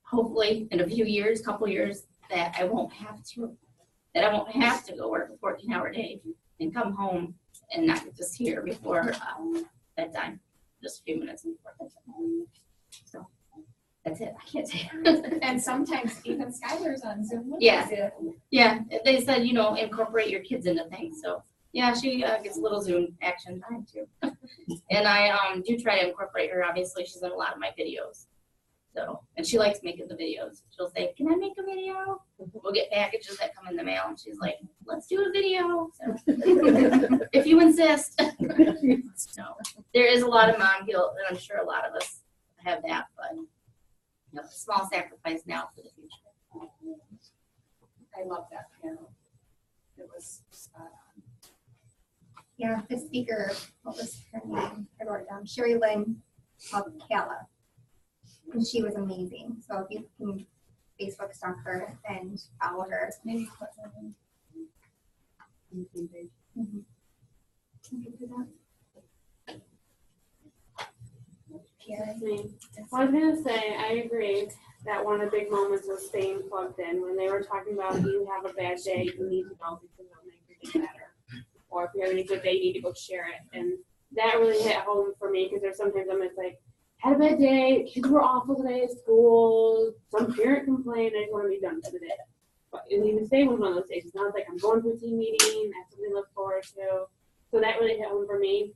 hopefully in a few years, couple years, that I won't have to go work a 14-hour day and come home and not get to see her before bedtime, just a few minutes before bedtime. So that's it. I can't say it. And sometimes even Skylar's on Zoom. Yeah. They said, incorporate your kids into things. So yeah, she gets a little Zoom action time too. And I do try to incorporate her. Obviously, she's in a lot of my videos. So, and she likes making the videos. She'll say, "Can I make a video?" We'll get packages that come in the mail, and she's like, "Let's do a video." So, if you insist. So, there is a lot of mom guilt, and I'm sure a lot of us have that, but small sacrifice now for the future. I love that panel. It was spot on. Yeah, the speaker, what was her name? I wrote it down. Sherry Lynn Calla. And she was amazing. So if you can Facebook stalk her and follow her. Maybe put her in. Mm-hmm. I was gonna say, I agree that one of the big moments was staying plugged in. When they were talking about you have a bad day, you need to go because it'll make your day better. Or if you're having a good day, you need to go share it. And that really hit home for me because there's sometimes I'm just like, had a bad day, kids were awful today at school, some parent complained, I just want to be done for the day. But even today was one of those days. It's not like I'm going to a team meeting, I have something to look forward to. So that really hit home for me.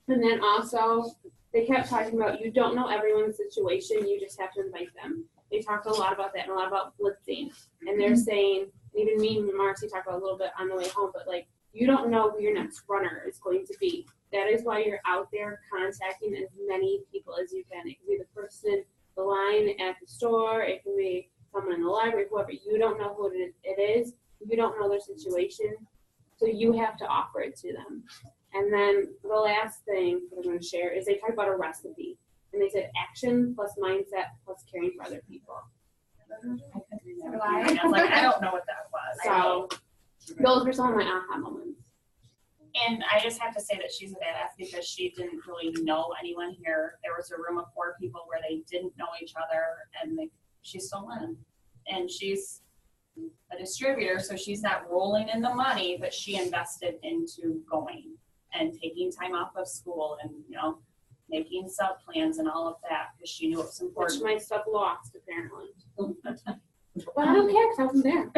And then also, they kept talking about you don't know everyone's situation, you just have to invite them. They talked a lot about that and a lot about blitzing. And they're saying, even me and Marcy talked about a little bit on the way home, but like, you don't know who your next runner is going to be. That is why you're out there contacting as many people as you can. It can be the person, the line at the store, it can be someone in the library, whoever. You don't know who it is. You don't know their situation. So you have to offer it to them. And then the last thing that I'm going to share is they talk about a recipe. And they said action plus mindset plus caring for other people. I was like, I don't know what that was. So those were some of my aha moments. And I just have to say that she's a badass because she didn't really know anyone here. There was a room of 4 people where they didn't know each other, and she still went. And she's a distributor, so she's not rolling in the money, but she invested into going and taking time off of school and, making sub plans and all of that because she knew it was important. Which my stuff lost, apparently. But I don't care because I wasn't there.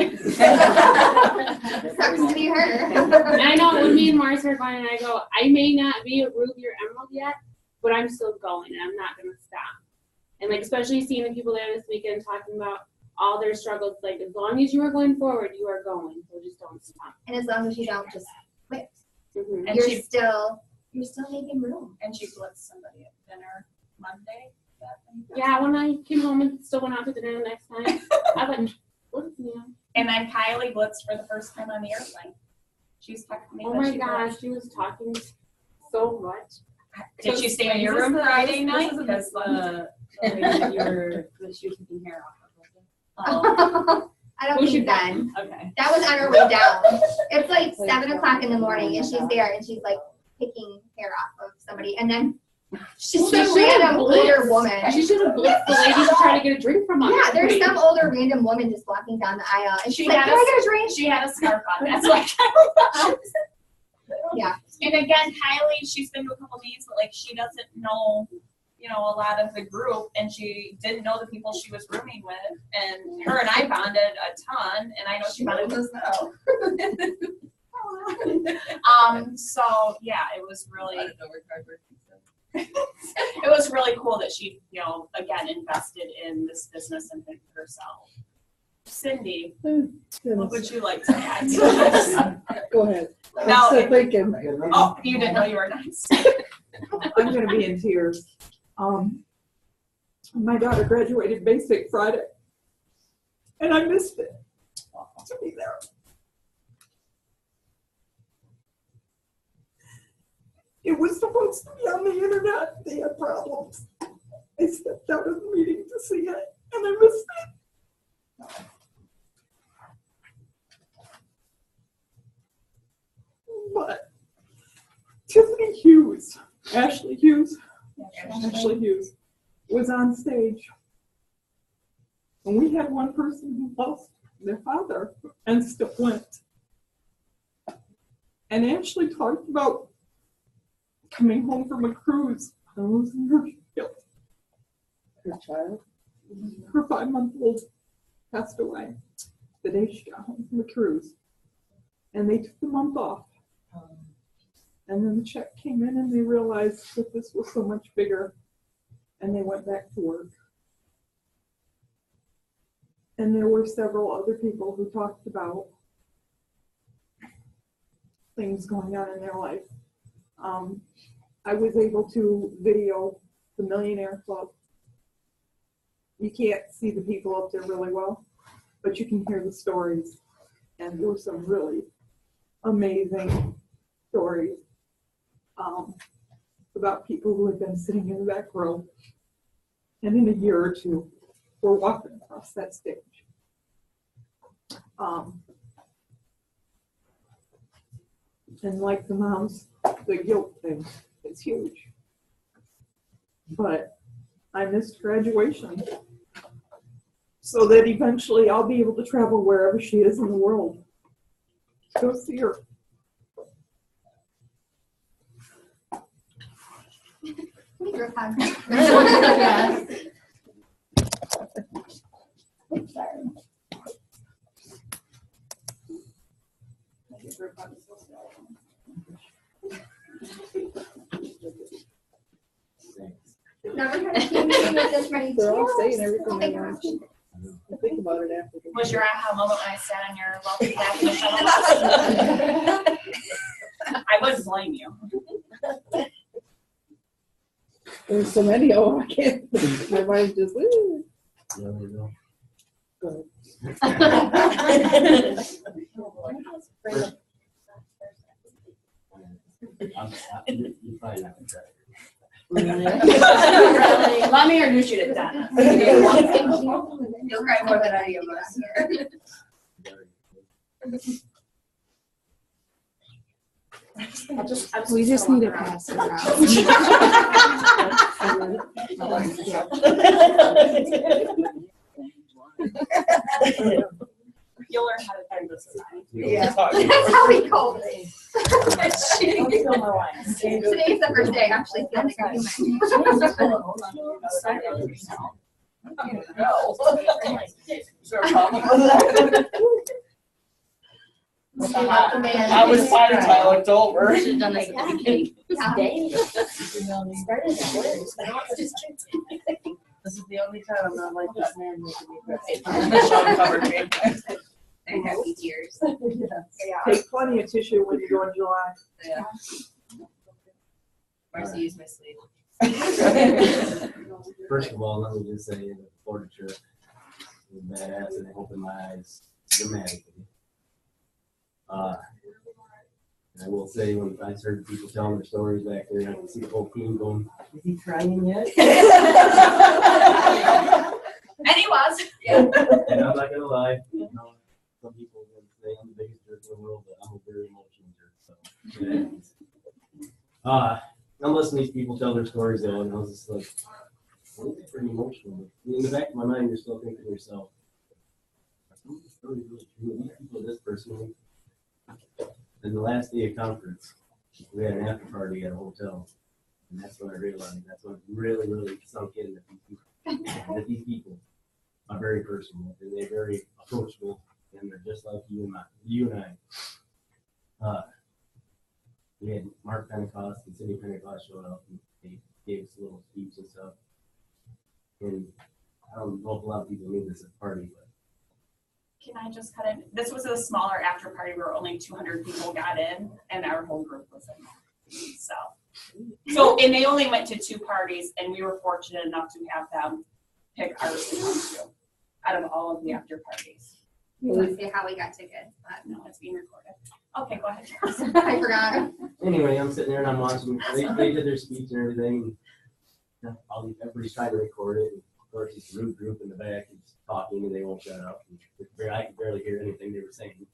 Sucks to be her. I know when me and Mars are going and I go, I may not be a Ruby or Emerald yet, but I'm still going and I'm not going to stop. And like, especially seeing the people there this weekend talking about all their struggles, like as long as you are going forward, you are going. So just don't stop. And as long as you don't just quit, mm-hmm. And you're still making room. And she blitzed somebody at dinner Monday. Yeah, when I came home and still went out to dinner the next night, I was like, what's new? And then Kylie blitzed for the first time on the airplane. She was texting me. Oh my gosh, she was talking so much. Did she stay in your room Friday night? Because the lady that she was taking hair off of. Oh. I don't think then. Okay. That was on her way down. It's like 7 o'clock in the morning and she's there and she's like picking hair off of somebody. And then she's some random older woman. She should have blitzed the lady to try to get a drink from us. Yeah, there's some older random woman just walking down the aisle. And she's like, can I get a drink? She had a scarf on. That's why. Yeah. And again, Kylie, she's been to a couple meetings, but like she doesn't know, a lot of the group, and she didn't know the people she was rooming with. And her and I bonded a ton, and I know she bonded with us now. So yeah, it was really. It was really cool that she, again, invested in this business and for herself. Cindy, what would you like to add to this? Go ahead. Now, I'm still thinking. Oh, you didn't know you were next. I'm going to be in tears. My daughter graduated basic Friday, and I missed it to be there. It was supposed to be on the internet. They had problems. I stepped out of the meeting to see it, and I missed it. But Tiffany Hughes, Ashley Hughes, was on stage. And we had one person who lost their father and still went. And Ashley talked about coming home from a cruise and losing her child. Her child? Her 5-month-old passed away the day she got home from the cruise. And they took the month off. And then the check came in and they realized that this was so much bigger. And they went back to work. And there were several other people who talked about things going on in their life. I was able to video the Millionaire Club. You can't see the people up there really well, but you can hear the stories. And there were some really amazing stories about people who had been sitting in the back row and in a year or two were walking across that stage. And like the moms, the guilt thing is huge. But I missed graduation so that eventually I'll be able to travel wherever she is in the world. Go see her. Group hug. Sorry. Never had a team meeting with this many They're all saying tears. everything Oh my they want. gosh. I think about it after. Was your aha moment when I sat on your welcome back in the shuttle? I wouldn't blame you. There's so many of them, I can't. My mind just. Woo. There we go. Go You probably not gonna try it. Let me introduce you to Donna. You'll cry more than any of us here. We just need to pass it around. You'll learn how to do this tonight. Yeah. That's how we call it. Today's the first day I actually feel like I'm human. I was fine until I looked over. Should've done this at the beginning. This is the only time I'm not like this man making me cry. Sean covered me. And happy tears. Take plenty of tissue when you go in July. Yeah. Marcy used my sleeve. First of all, let me just say the Florida trip was badass and it opened my eyes dramatically. And I will say, when I started people telling their stories back there, I can see the whole team going, "Is he crying yet?" And he was. Yeah. And I'm not gonna lie, you know, some people would say I'm the biggest jerk in the world, but I'm a very emotional jerk. So, yeah. I'm listening to these people tell their stories though, and I was just like, "Well, it's pretty emotional." In the back of my mind, you're still thinking to yourself, "Are some of the stories really true? These people are this person." And the last day of conference, we had an after party at a hotel, and that's when I realized, that's when it really, really sunk in that these people are very personal, and they're very approachable, and they're just like you and I. We had Mark Pentecost and Cindy Pentecost showed up, and they gave us a little speech and stuff. And I don't know if a lot of people knew this at the party, but Can I just cut in? This was a smaller after party where only 200 people got in, and our whole group was in there. So, and they only went to 2 parties, and we were fortunate enough to have them pick ours to come to out of all of the after parties. We want to see how we got tickets, but No, it's being recorded. Okay, go ahead. I forgot. anyway, I'm sitting there and I'm watching. They did their speech and everything. And everybody's trying to record it. And of course, this rude group in the back is talking and they won't shut up. And I could barely hear anything they were saying.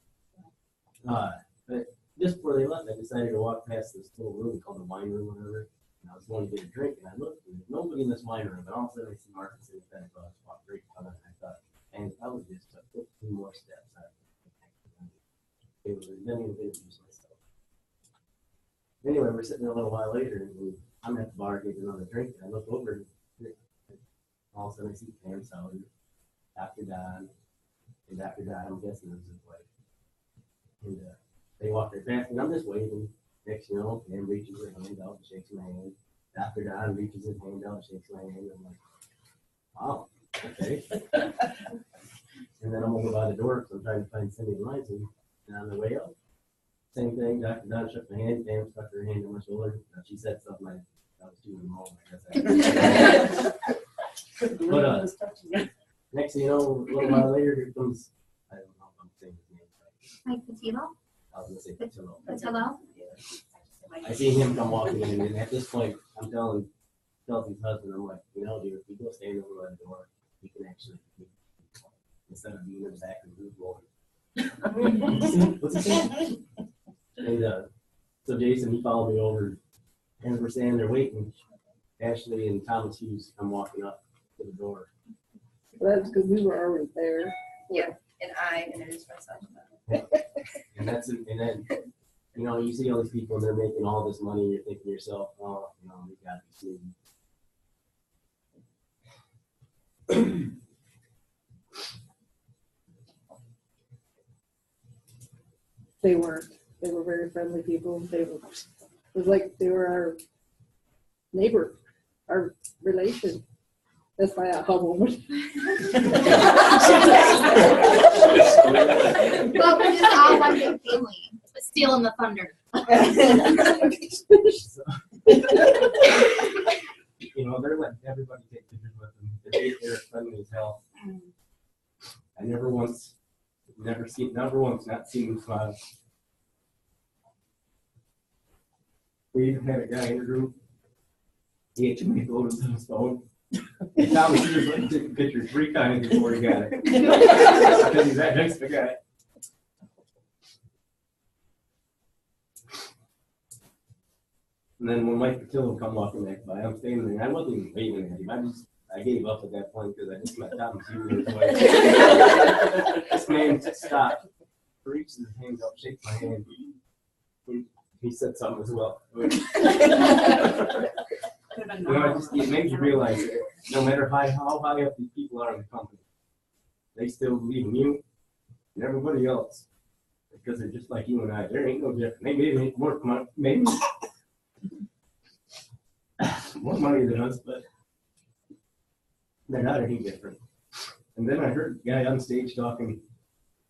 But just before they left, I decided to walk past this little room called the wine room or whatever. And I was going to get a drink, and I looked, and there's nobody in this wine room. But all of a sudden, I see Marcus and Pentecost walk right on it. And I thought, and I was just a 2 more steps. It was then even introduce myself. Anyway, we're sitting there a little while later, and I'm at the bar getting another drink, and I look over, and all of a sudden I see Pam Souter, Dr. Don, and Dr. Don, I'm guessing it was his wife. And they walk right past me, and I'm just waving. Next, you know, Pam reaches her hand out and shakes my hand. Dr. Don reaches his hand out and shakes my hand. I'm like, wow, okay. And then I'm over by the door because I'm trying to find Cindy and Lindsay. And on the way up, same thing. Dr. Don shook my hand. Pam stuck her hand on my shoulder. She said something I was doing wrong. I guess. But next thing you know, a little while later, here comes, I don't know if I'm saying his name right. Mike Patino? I was going to say Patillo. Patillo? I see him come walking in, and at this point, I'm telling Kelsey's husband, I'm like, you know, dude, if we go stand over by the door, we can actually, instead of being in the back of the room, what's he saying? And so Jason, he followed me over, and we're standing there waiting. Ashley and Thomas Hughes come walking up to the door. Well, that's because we were already there. Yeah, and I introduced myself. And that's it. And then, you know, you see all these people and they're making all this money, and you're thinking to yourself, oh, you know, we gotta be seen. They weren't. They were very friendly people. They were, it was like they were our neighbor, our relation. That's why I hug them. Well, we're just all one big family. Stealing the thunder. You know, they're letting everybody take pictures with them. They're friendly as hell. I never once not seen them smile. We even had a guy in the group. He had too many photos on his phone. And Thomas Hughes let him take a picture 3 times before he got it. Because he's that nice of a guy. And then when Mike Patillo come walking back by, I'm standing there. I wasn't even waving at him. I gave up at that point because I just met Thomas Hughes. This man stopped, reached his hand up, shakes my hand. He said something as well. You know, it makes you realize that no matter how high up these people are in the company, they still believe in you and everybody else because they're just like you and I. There ain't no difference. They may make more money, maybe more money than us, but they're not any different. And then I heard a guy on stage talking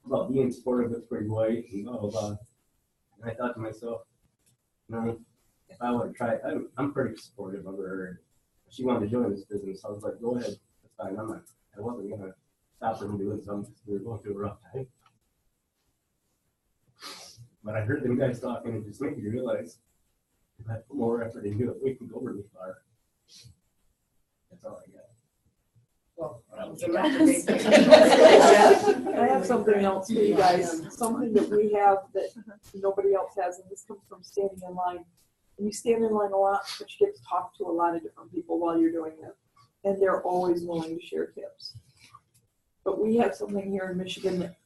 about being supportive of Pretty White and blah, blah, blah. And I thought to myself, you know, if I would have tried, I'm pretty supportive of her. If she wanted to join this business, I was like, go ahead, that's fine. I wasn't going to stop her from doing something because we were going through a rough time. But I heard them guys talking and just made me realize if I put more effort into it, we can go really far. That's all I got. Well, I have something else for you guys, something that we have that nobody else has, and this comes from standing in line. And you stand in line a lot, but you get to talk to a lot of different people while you're doing it, and they're always willing to share tips. But we have something here in Michigan that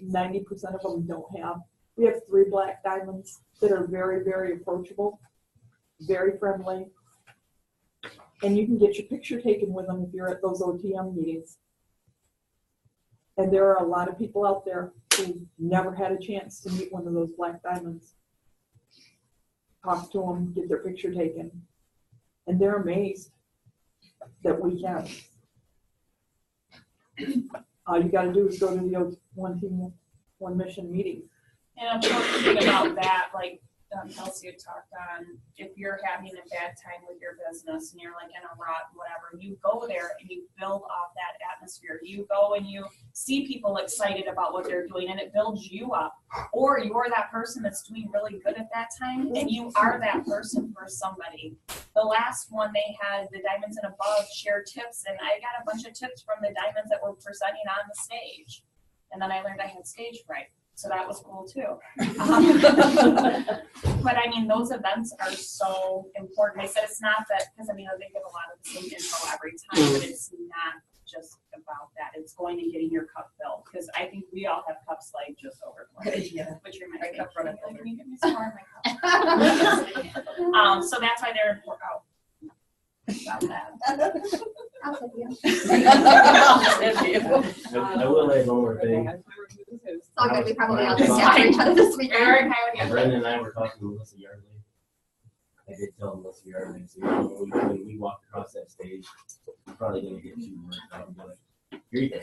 90% of them don't have. We have 3 black diamonds that are very, very approachable, very friendly. And you can get your picture taken with them if you're at those OTM meetings. And there are a lot of people out there who never had a chance to meet one of those black diamonds. Talk to them, get their picture taken. And they're amazed that we can. All you gotta do is go to the One Team, One Mission meeting. And I'm thinking about that, like Kelsey had talked on, if you're having a bad time with your business and you're like in a rut, whatever, you go there and you build off that atmosphere. You go and you see people excited about what they're doing and it builds you up. Or you're that person that's doing really good at that time and you are that person for somebody. The last one they had, the Diamonds and Above, share tips, and I got a bunch of tips from the diamonds that were presenting on the stage. And then I learned I had stage fright. So that was cool too. But I mean, those events are so important. I said it's not that, because I mean, they give a lot of the same info every time, but it's not just about that. It's going and getting your cup filled, because I think we all have cups like just overflowing. Yeah. Which reminds My me, cup running over. can you get me some more in my cup? So that's why they're important. Oh. About that. I'll tip you. I will add one more thing. It's all good. We probably all just after each other this weekend. Brendan and I were talking to Melissa Yardley. I did tell Melissa Yardley, so you know, when we walked across that stage, I'm probably going to get 2 words out, but Here you go.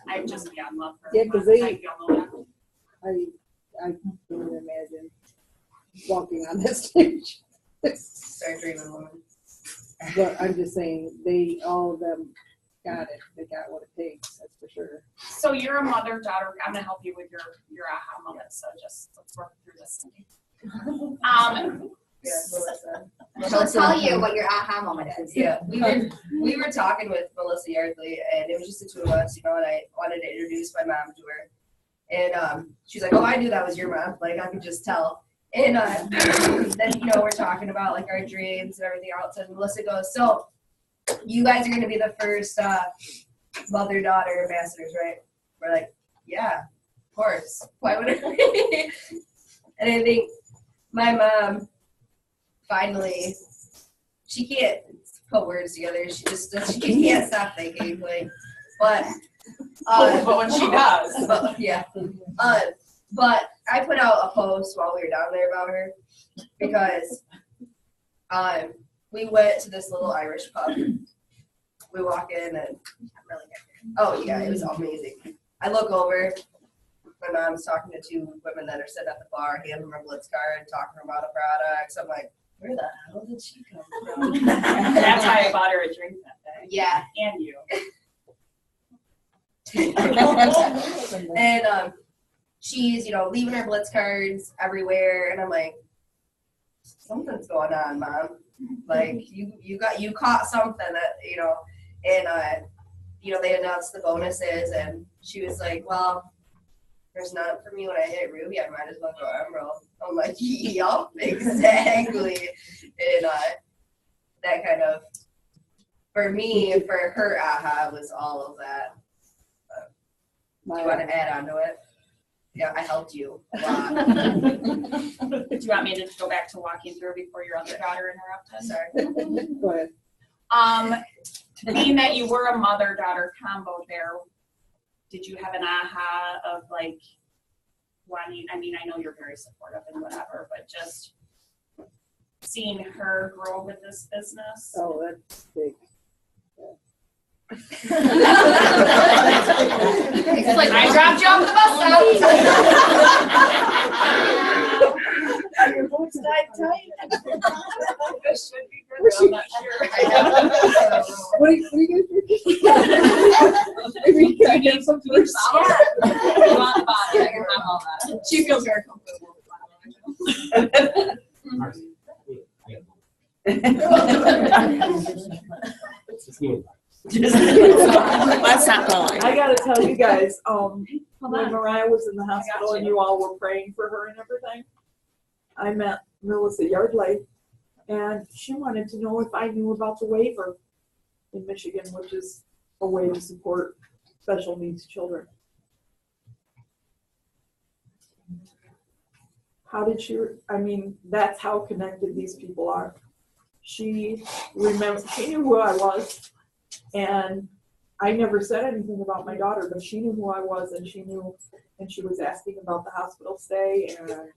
I just beyond love her. Yeah, 'cause they- I feel no I can't even imagine walking on that stage. Start dreaming, woman. But I'm just saying, all of them got it. They got what it takes, that's for sure. So you're a mother, daughter. I'm gonna help you with your aha moment. So just let's work through this. Yeah, Melissa. She'll tell you what your aha moment is. Yeah, we were talking with Melissa Yardley, and it was just the two of us, and I wanted to introduce my mom to her. And she's like, "Oh, I knew that was your mom. Like, I could just tell." And then we're talking about like our dreams and everything else, and Melissa goes, "So, you guys are gonna be the first mother-daughter ambassadors, right?" We're like, "Yeah, of course. Why would I?" And I think my mom finally, she can't put words together. She can't stop thinking. Like, but when she does, but yeah. But I put out a post while we were down there about her because we went to this little Irish pub. We walk in and oh yeah, it was amazing. I look over, my mom's talking to two women that are sitting at the bar, handing them a Blitz card, talking about a product. So I'm like, where the hell did she come from? that's why I bought her a drink that day. Yeah. And you. And she's, leaving her Blitz cards everywhere, and I'm like, something's going on, Mom. Like, you caught something that, and they announced the bonuses, and she was like, well, there's none for me when I hit Ruby, I might as well go Emerald. I'm like, yup, exactly. And that kind of, for me, for her aha was all of that. Do you want to add on to it? Yeah, I helped you a lot. Do you want me to go back to walking through before your other daughter interrupted? Sorry. Go ahead. Being that you were a mother-daughter combo there, did you have an aha of like wanting, I know you're very supportive and whatever, but just seeing her grow with this business? Oh, that's big. It's like, I dropped you off the bus stop. Your boots tied tight. This should be good, I'm not sure. What are you guys Maybe can I get some first? You want the body, I can have all that. She feels very comfortable with Let's not go on. I gotta tell you guys, when Mariah was in the hospital and you all were praying for her and everything, I met Melissa Yardley, and she wanted to know if I knew about the waiver in Michigan, which is a way to support special needs children. How did she, that's how connected these people are. She knew who I was, and I never said anything about my daughter, but she knew who I was, and she knew, and she was asking about the hospital stay, and,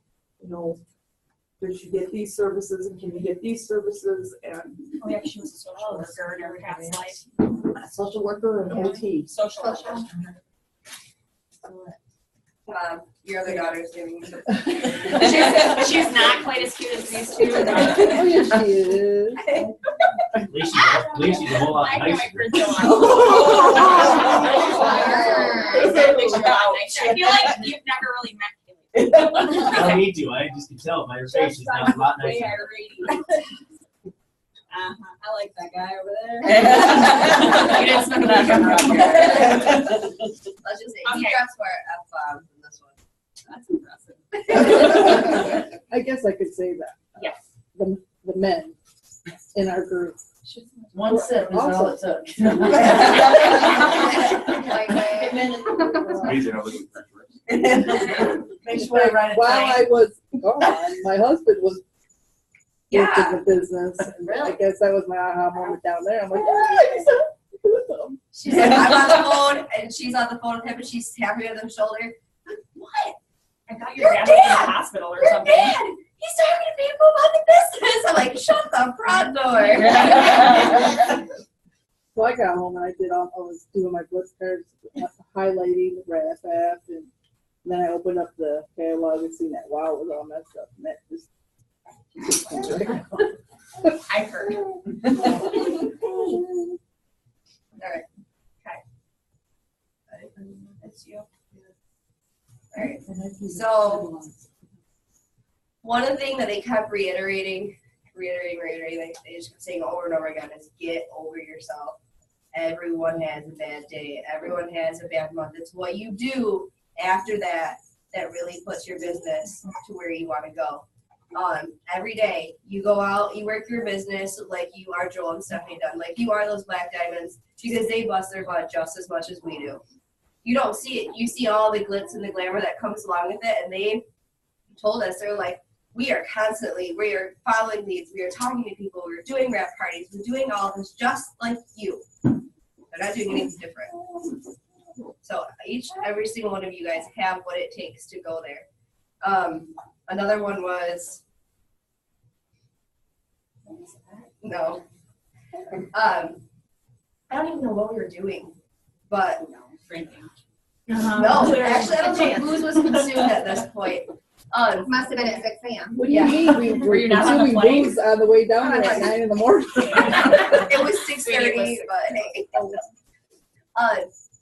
did she get these services, and can you get these services, and. Oh yeah, she was a social worker in her past life. A social worker and OT. Social worker. your other daughter's giving you some. She's not quite as cute as these two. Oh, yes, she is. At least she's a whole lot nicer. I feel like you've never really met Kaylee. I don't need to. I just can tell by her face she's not a lot nicer. I like that guy over there. You didn't spend that camera up here. Let's just say he drops more F-bombs in this one. That's impressive. I guess I could say that. Yes. The men in our group. One sip is all it took. Make sure I write it While down. I was gone, my husband was working the business. And I guess that was my aha moment down there. I'm like, She's like, I'm on the phone, and she's on the phone with him, and she's tapping on his shoulder. What? I thought your dad was in the hospital or something. Dad! he's talking to people about the business. I'm like, shut the front door. So I got home and I was doing my blitz cards, highlighting the RAP app, and then I opened up the catalog and seen that wow, it was all messed up, and that just. I heard. All right. Okay. That's you. All right. So one of the things that they kept reiterating, they just kept saying over and over again is get over yourself. Everyone has a bad day. Everyone has a bad month. It's what you do after that that really puts your business to where you want to go. Every day you go out, you work your business like you are Joel and Stephanie Dunn, like you are those Black Diamonds, because they bust their butt just as much as we do. You don't see it. You see all the glitz and the glamour that comes along with it, and they told us, they're like, we are following leads, we are talking to people, we're doing rap parties, we're doing all of this just like you. They're not doing anything different. So every single one of you guys have what it takes to go there. Another one was, no. I don't even know what we were doing, but Drinking. no, actually I don't think booze was consumed at this point. Must have been at 6 a.m. What do you mean? We were you not on the consuming plane? booze on the way down there at 9 in the morning. It was 6:30, but hey.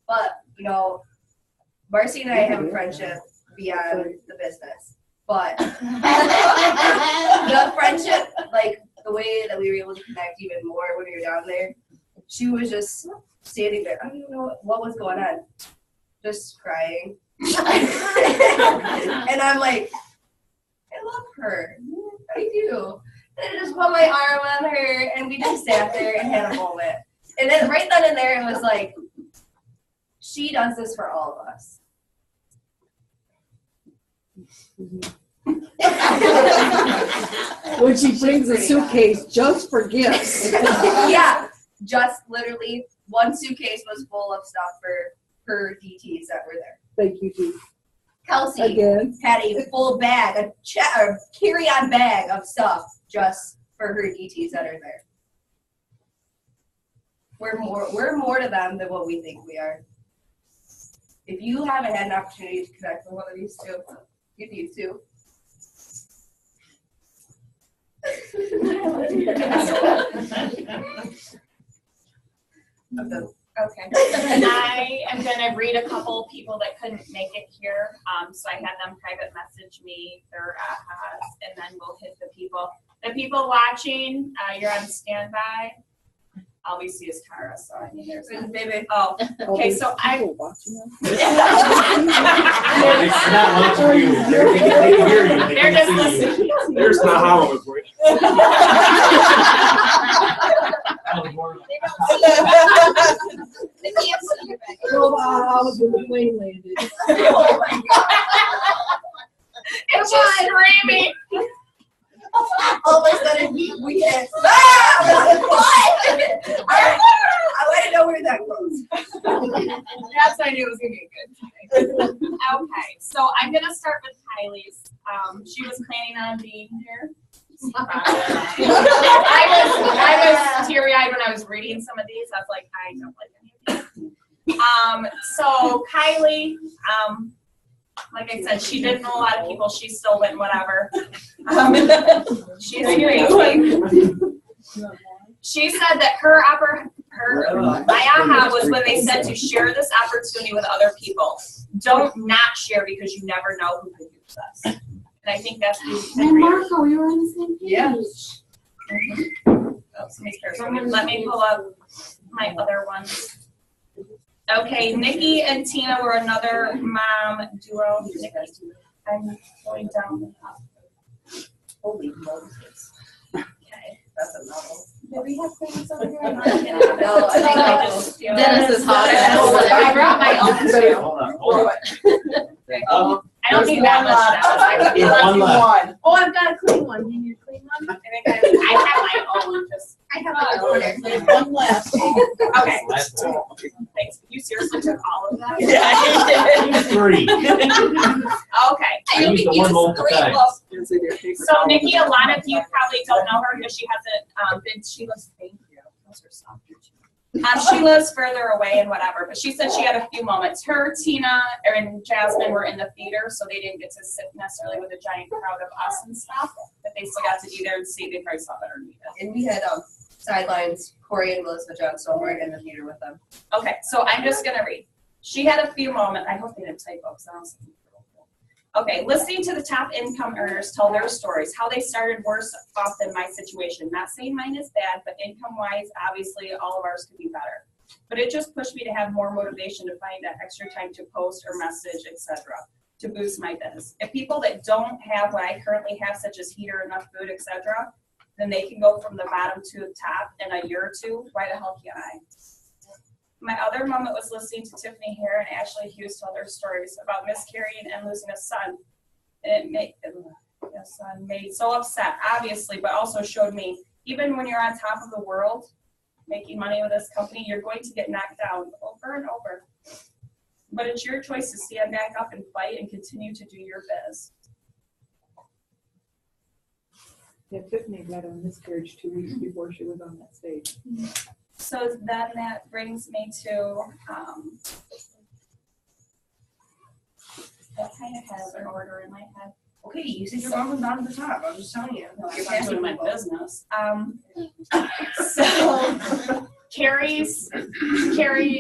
But you know, Marcy and I have a friendship beyond the business. But the friendship, like the way that we were able to connect even more when we were down there, she was just standing there. I don't even know what was going on. Just crying. And I'm like, I love her. I do. And I just put my arm on her and we just sat there and had a moment. And then right then and there it was like, she does this for all of us. When she brings a suitcase just for gifts. Yeah, just literally one suitcase was full of stuff for her DTs that were there. Thank you, G. Kelsey Again. had a full bag, a carry-on bag of stuff just for her DTs that are there. We're more to them than what we think we are. If you haven't had an opportunity to connect with one of these two, you need to. Okay. And I am gonna read a couple people that couldn't make it here. So I had them private message me their ahas, and then we'll hit the people. The people watching, you're on standby. All we see is Tara, so I mean there's baby. Oh, okay, so I They're not watching you. They can hear you. They they're can just see you. listening. There's the hollow for you. Drove out of house when the plane landed. Oh my God. And she's screaming. All of a sudden, we hit. What? I didn't know we were that close. That's why I knew it was gonna be a good time. Okay, so I'm gonna start with Kylie's. She was planning on being here. I was teary-eyed when I was reading some of these. I was like, I don't like any of these. So Kylie, like I said, she didn't know a lot of people. She still went whatever. She's crazy. She said that her aha was when they said to share this opportunity with other people. Don't not share because you never know who could use this. And I think that's And Marco, we were on the same page. Yeah. Oh, somebody's there. Let me pull up my other ones. Okay, Nikki and Tina were another mom duo. Nikki, I'm going down the top. Holy Moses. Okay. That's a novel. Do we have things over here? No, I think I just. Dennis is hot. I brought my own too. Hold on. I don't need that much now. One left. Oh, I've got a clean one. Do you need a clean one? I think I have my own. Just I have like a order. There's one left. Okay, Last one. thanks. You seriously took all of that? Yeah. Three. Okay. I used the one multiple times. So Nikki, a lot of you probably don't know her because she hasn't been. She lives. Thank you. Those are soft. She lives further away and whatever, but she said she had a few moments. Her, Tina, and Jasmine were in the theater, so they didn't get to sit necessarily with a giant crowd of us and stuff, but they still got to be there and see. They probably saw better than we did. And we had sidelines, Corey and Melissa Johnstone were in the theater with them. Okay, so I'm just gonna read. She had a few moments. I hope they didn't typo, because I don't see. Okay, listening to the top income earners tell their stories, how they started worse off than my situation. Not saying mine is bad, but income-wise, obviously, all of ours could be better. But it just pushed me to have more motivation to find that extra time to post or message, etc., to boost my biz. If people that don't have what I currently have, such as heater, enough food, etc., then they can go from the bottom to the top in a year or two. Why the hell can't I? My other moment was listening to Tiffany Hare and Ashley Hughes tell their stories about miscarrying and losing a son. And it made me so upset, obviously, but also showed me, even when you're on top of the world, making money with this company, you're going to get knocked down over and over. But it's your choice to stand back up and fight and continue to do your biz. Yeah, Tiffany had a miscarriage 2 weeks before she was on that stage. So then that brings me to, I kind of have an order in my head. Okay, you said your mom was not at the top. I'm just telling you. You're passing my business. So Carrie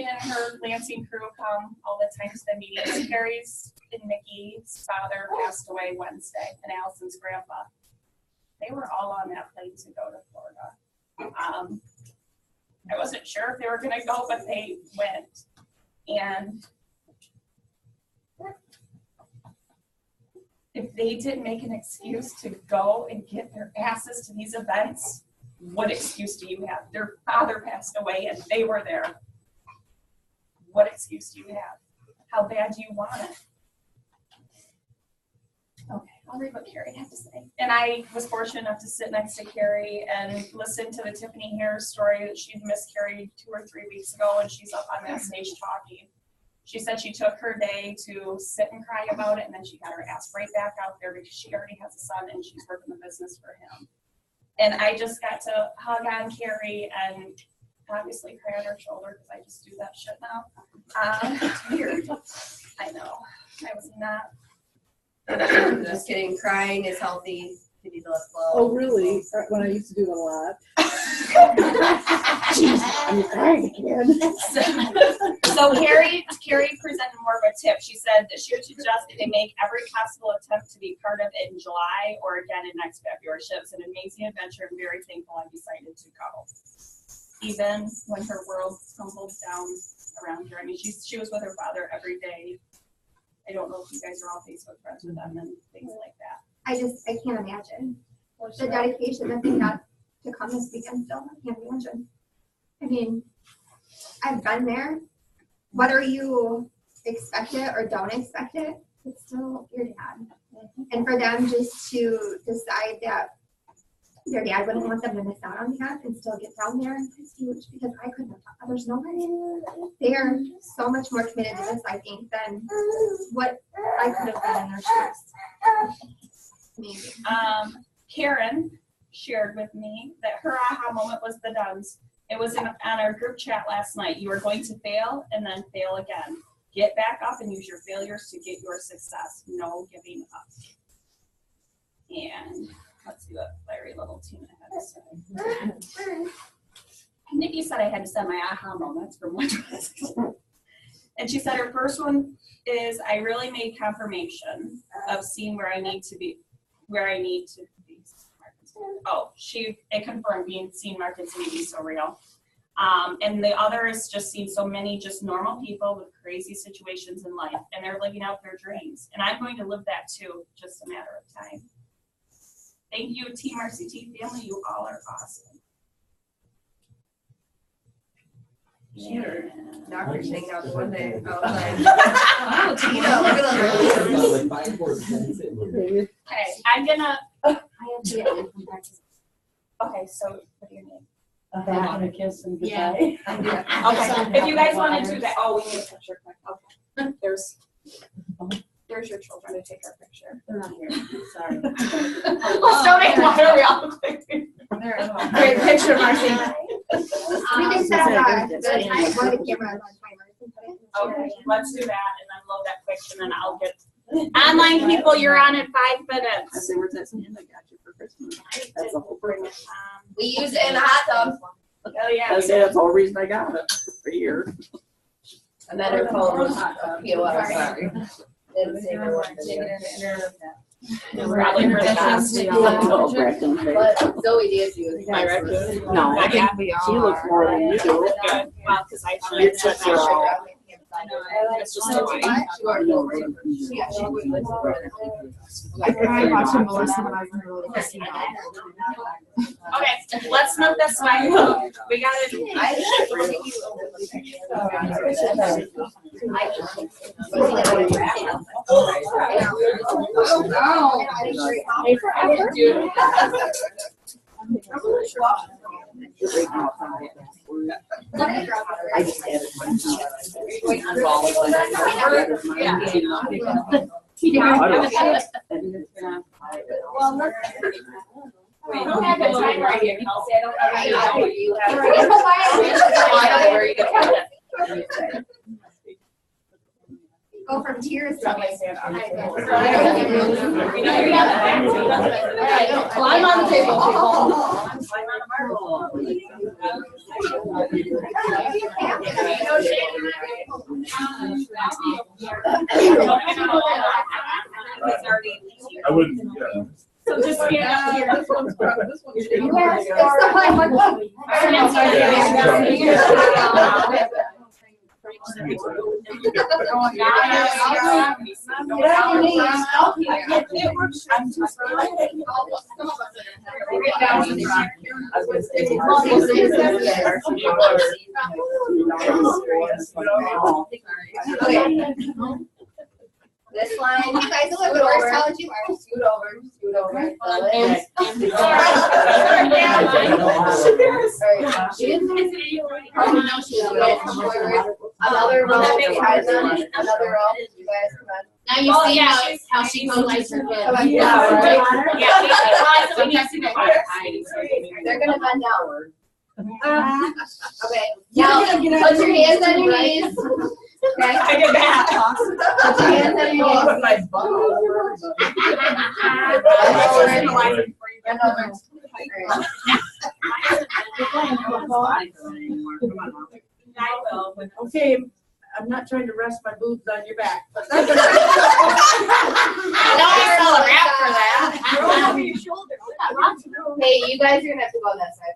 and her Lansing crew come all the time to the meetings. Carrie's and Nikki's father passed away Wednesday, and Allison's grandpa. They were all on that plane to go to Florida. I wasn't sure if they were going to go, but they went. And if they didn't make an excuse to go and get their asses to these events, what excuse do you have? Their father passed away and they were there. What excuse do you have? How bad do you want it? Okay, I'll read what Carrie had to say. And I was fortunate enough to sit next to Carrie and listen to the Tiffany Hare story that she miscarried 2 or 3 weeks ago, and she's up on that stage talking. She said she took her day to sit and cry about it, and then she got her ass right back out there because she already has a son and she's working the business for him. And I just got to hug on Carrie and obviously cry on her shoulder because I just do that shit now. It's weird. I know. I was not. Just kidding. Crying is healthy. You need to let flow. Oh, really? When I used to do it a lot. I'm crying again. So Carrie presented more of a tip. She said that she would suggest that they make every possible attempt to be part of it in July or again in next February. She was an amazing adventure and very thankful I decided to go. Even when her world tumbled down around her. I mean, she was with her father every day. I don't know if you guys are all Facebook friends with them and things like that. I can't imagine. The dedication that they got to come this weekend still, I can't imagine. I mean, I've been there. Whether you expect it or don't expect it, it's still your dad. And for them just to decide that their dad wouldn't want them to miss out on that and still get down there, it's huge because I couldn't have. There's nobody. They are so much more committed to this, I think, than what I could have been in their shoes. Amazing. Karen shared with me that her aha moment was the Duns. It was on our group chat last night. You are going to fail and then fail again. Get back up and use your failures to get your success. No giving up. And let's see what Larry Littleton had to say. Nikki said I had to send my aha moments from one to and she said her first one is I really made confirmation of seeing where I need to be. Oh, it confirmed seeing markets to be so real. And the other is just seeing so many just normal people with crazy situations in life, and they're living out their dreams. And I'm going to live that too, just a matter of time. Thank you, Team RCT family. You all are awesome. Sure. Doctor's hanging out the one day. I was like, wow, Tina, look at those. Okay, I'm gonna. Okay, so what do you need? A hug and a kiss and Yeah. goodbye. Okay, if you guys wanna do that, oh, we need a picture quick, okay. There's your children to take our picture. They're not here, sorry. Let's donate water real quick. Great picture, Marcy. We can set the time, one of the cameras on timer. Okay, let's do that and then load that quick and then I'll get. Online people, you're on in 5 minutes. I say, where's that hand I got you for Christmas? That's the whole purpose. We use it in the hot tub. Oh, yeah. I say, that's the whole reason I got it, for years. And then her phone was POS. Didn't say her one. Probably for the best. But Zoe did use it. No, I think she looks more than you do. Good, well, cause I. Your tits are all. It's just a way. I tried watching Melissa when I was in the casino. Okay, let's move this way. We got it. I just had it. I don't have the time right here, Kelsey. I don't know where you have. I don't know where you got it. Go from tears to like. Climb on the table, I wouldn't, yeah. So just stand up here. This line, You guys look the worst college you are. scoot over. Another row, guys, another row, you guys, come on. Now you see how she coaches her kids. Come on, Yeah, right? we need to see that. They're gonna bend down. Okay, now, put your hands on your knees. Okay. I get that. Put your hands on your knees. Bend over. Okay, I'm not trying to rest my boobs on your back, but I know I saw a rap for that. Hey, you guys are gonna have to go on that side.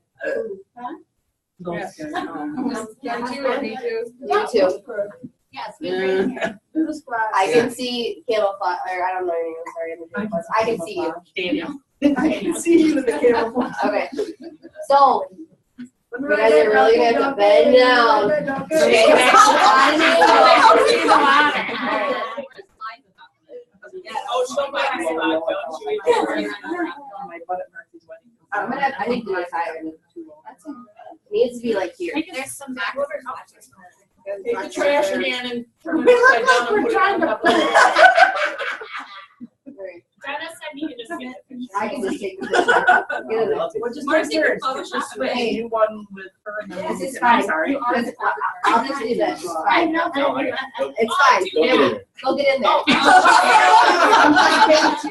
You too. Yes, I can see camel fly, or I don't know your name, sorry, I can see you. Daniel. I can see you in the camera. Okay, so, you guys are really gonna have to bend down. Okay. Oh, she'll buy me a lot, don't you? I need to do this higher. Needs to be like here. There's some back over. Take the trash can and. We look like we're trying to. Dennis said you could just get the picture. I can just take the picture. Get it. Well, just Marcy take yours. can Photoshop Just switch. it. You one with her and then. This is I'm fine. sorry. I'll just do this. It's I fine. know. It's fine. Don't get it. Go get in there.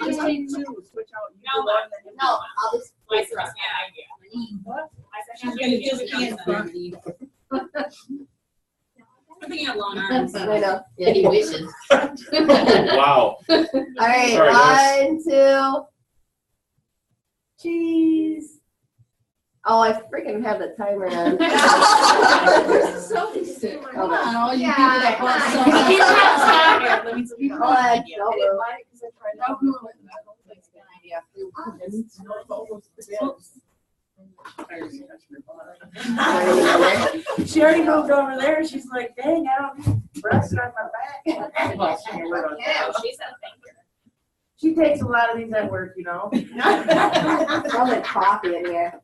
Just take two, switch out. You No, do one, then you do No, one. I'll just. Like, trust me, idea. What? I said, she's gonna use the hands. I'm thinking of long arms. I know. Yeah, he wishes. Wow. Alright, Sorry, guys. 1, 2. Cheese. Oh, I freaking have the timer on. So sick. Hold on. Oh, you Yeah, people that come want on. so much. Hold on. She already moved over there. She's like, dang, I don't need breasts on my back. Yeah, she said thank you. She takes a lot of these at work, you know. Smells like coffee in here.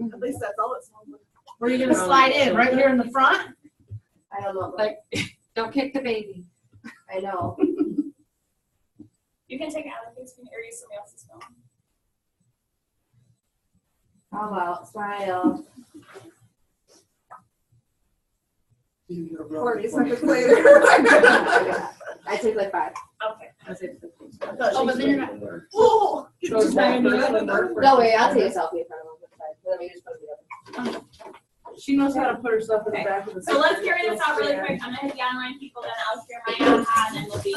At least that's all it smells like. Where are you gonna slide in? Right here in the front? I don't know. Like, don't kick the baby. I know. You can take out of these or use somebody else's phone. How about smile? 40 seconds later. I take like 5. Okay. Oh, but then you're not. Oh! No way, I'll take a selfie in front of them. Let me just put it up. She knows how to put herself in the back of the. So let's carry this out really quick. I'm gonna hit the online people, then I'll share my iPad and we'll be.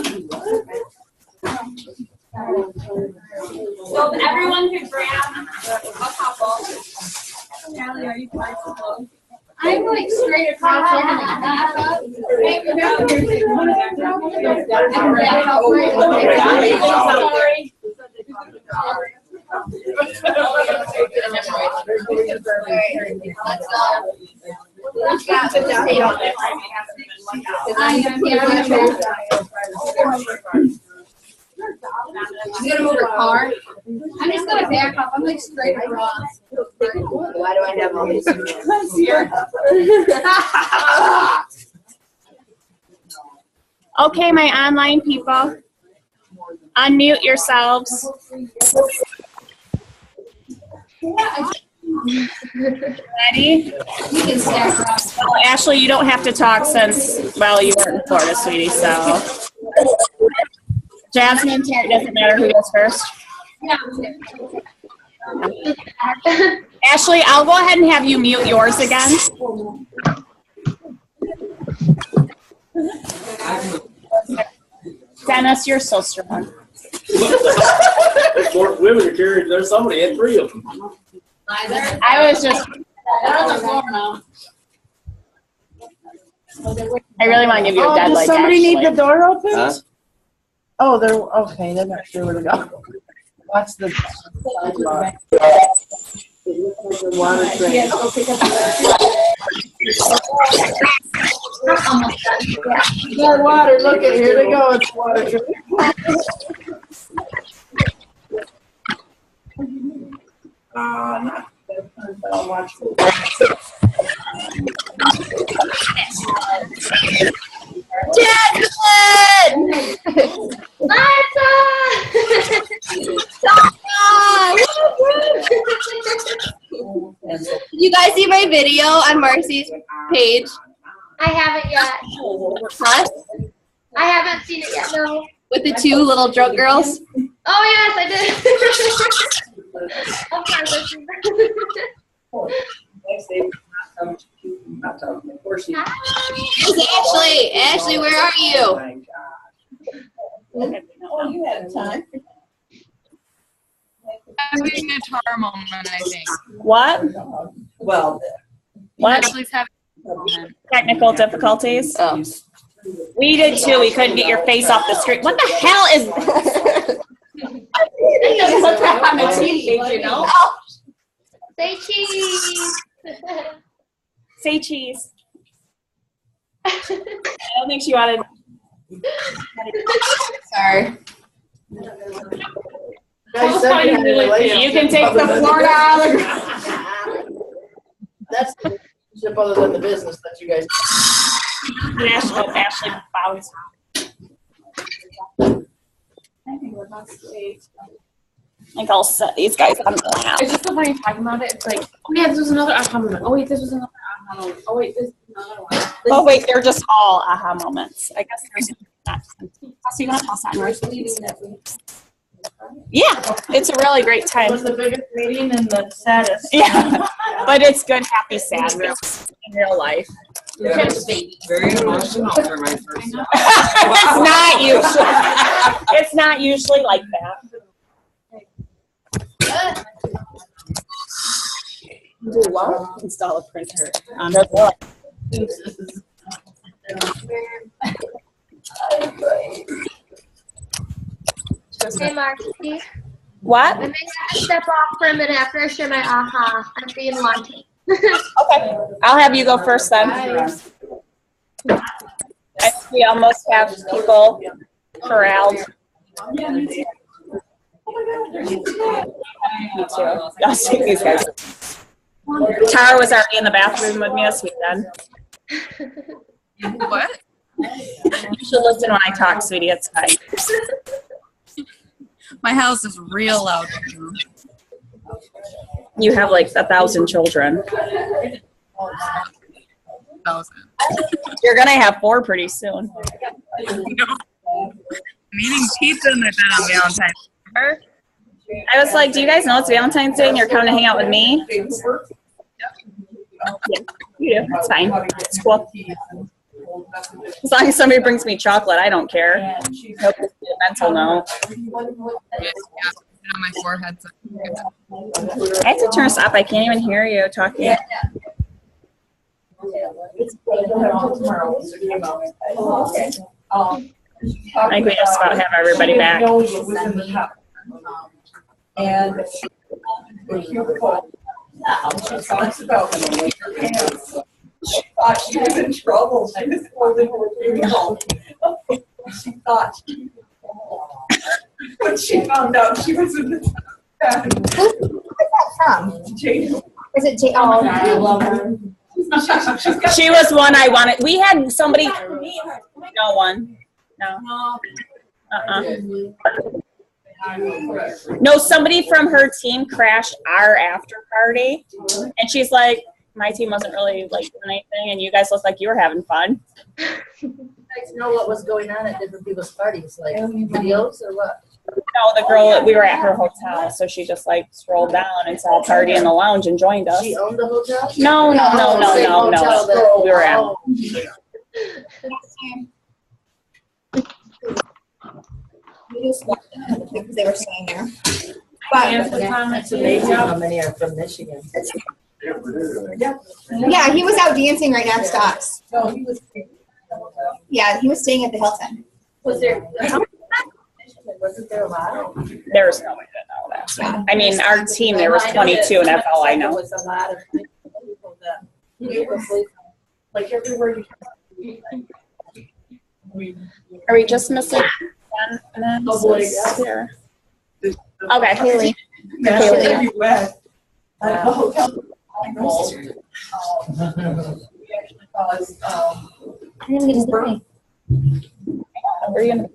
So if everyone could grab a couple. Natalie, are you fine to close? I'm like straight across. She's gonna move her car. I'm just gonna back up. I'm like straight across. Why do I have all these? Okay, my online people, unmute yourselves. Ready? Oh, Ashley, you don't have to talk since, well, you weren't in Florida, sweetie, so. Jasmine, Terry, doesn't matter who goes first. Ashley, I'll go ahead and have you mute yours again. Dennis, you're so strong. There's more women are carrying. There's somebody had 3 of them. I was just. I really want to give you a dead Does like somebody Ashley. need the door open? Huh? Oh, they're, okay, they're not sure where to go. Watch the. Water drain. More water, look at, here they go, it's water drain. Not. I'll watch. You guys see my video on Marcy's page? I haven't yet. Huh? I haven't seen it yet. No. With the 2 little drunk girls? Oh yes, I did. Of course, I seen Ashley, Ashley, where are you? Oh, you had time. Having a guitar moment, I think. What? Well. What? Ashley's having a moment. Technical difficulties? Oh. We did too. We couldn't get your face off the screen. What the hell is this? I'm a teenage, you know? Say cheese. Say cheese. I don't think she wanted. Sorry. You can take the Florida out of the. That's the relationship other than the business that you guys. Ashley bows. I think I'll set these guys on the lap. It's just so funny talking about it. It's like, oh yeah, this was another aha moment. Oh wait, this was another aha moment. Oh wait, this is another one. Oh wait, they're just all aha moments. I guess there's not. So you want to toss that in? Yeah, it's a really great time. It was the biggest meeting and the saddest. Yeah, but it's good, happy, sad in real life. Yeah, very emotional for my first time. It's not usually. It's not usually like that. Do what? Install a printer on the board. Hey, Marcy. What? I'm gonna step off for a minute after I share my aha. I'm being wanting. Okay, I'll have you go first then. We almost have people corralled. Me too. I'll take these guys. Tara was already in the bathroom with me this weekend. What? You should listen when I talk, sweetie. It's fine. My house is real loud. You have like 1,000 children. 1,000. You're gonna have 4 pretty soon. I'm eating pizza in my bed on Valentine's Day. I was like, do you guys know it's Valentine's Day and you're coming to hang out with me? Yeah, you do. It's fine. It's cool. As long as somebody brings me chocolate, I don't care. Hope it's a mental note. On my forehead. I have to turn this up. I can't even hear you talking. I think we just about have everybody back. And the cubicle, she talks about when her hands. She thought she was in trouble. She was holding her cubicle. She thought she when she found out she was in the Who's that from? Jane. Is it Jane? Oh, I love her. She was one I wanted. We had somebody. No one. No. No, somebody from her team crashed our after party, and she's like, "My team wasn't really like doing anything, and you guys look like you were having fun." You guys know what was going on at different people's parties, like videos or what? No, the girl, we were at her hotel, so she just like strolled down and saw a party in the lounge and joined us. She owned the hotel? No. We were at. Because they were staying there. It's amazing how many are from Michigan. Yeah, he was out dancing right next to us. No, he was. Yeah, he was staying at the Hilton. Was there? Wasn't there a lot? There was no way to know that. I mean, our team, there was 22, and that's all I know. There was a lot of people that like everywhere you. Are we just missing one? And then here. Okay, Haley. Haley. I didn't get his name. Are you gonna?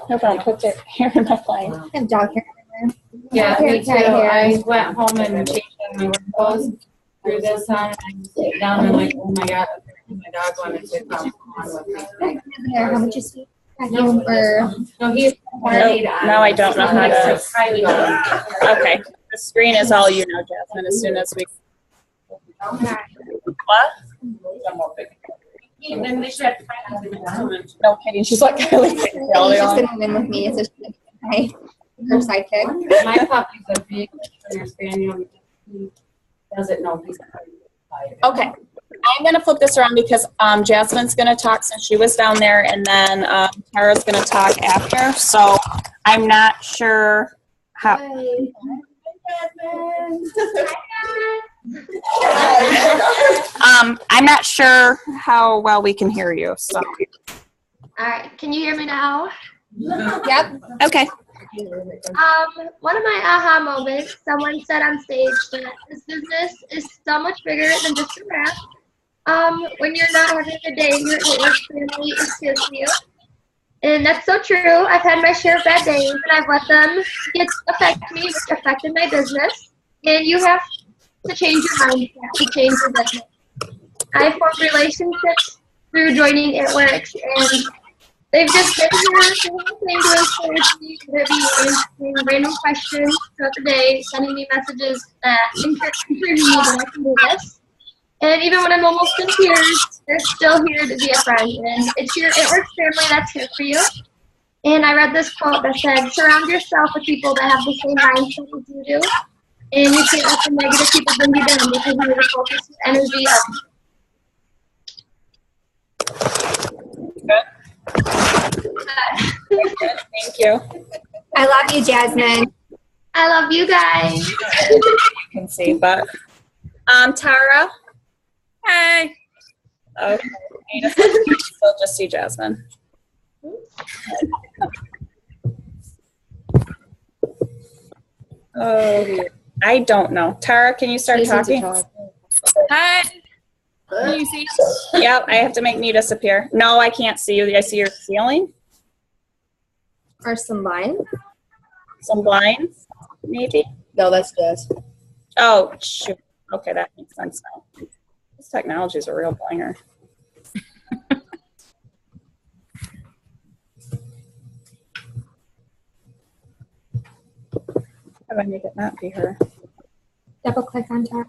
No problem. Put your hair in my plane. I have dog hair in Yeah, there. me too. I went home and changed my work clothes, threw this on, and I sit down and like, oh my god, my dog wanted to come on with me. Hair, how much is he? Vacuum or? No, he's Now I don't know how to. Okay, the screen is all you know, Jasmine. As soon as we. What? Then they should have to find No kidding. She's like, He's just gonna win with me. It's just my her sidekick. My puppy's a big spaniel. He doesn't know he's. Okay. I'm going to flip this around because Jasmine's going to talk since she was down there, and then Tara's going to talk after. So I'm not sure how. I'm not sure how well we can hear you. So. All right, can you hear me now? Yep. Okay. One of my aha moments, someone said on stage that this business is so much bigger than just a wrap. When you're not having a day, your family is here for you. And that's so true. I've had my share of bad days, and I've let them affect me, which affected my business. And you have to change your mindset to change your business. I formed relationships through joining It Works, and they've just been here to encourage me. They're being answering random questions throughout the day, sending me messages that encouraging me that I can do this. And even when I'm almost in tears, they're still here to be a friend. And it's your It Works family that's here for you. And I read this quote that said, surround yourself with people that have the same mindset as you do. And you can't let the negative people bring you down because you're the focus energy of. Thank you. I love you, Jasmine. I love you guys. You can see, but Tara. Hey. Okay. We'll just see Jasmine. Oh. I don't know. Tara, can you start talking? Hi. Can you see? Yep, I have to make me disappear. No, I can't see you. I see your ceiling. Or some blinds? Some blinds, maybe? No, that's Jess. Oh, shoot. Okay, that makes sense now. This technology is a real banger. How do I make it not be her? Double click on Tara.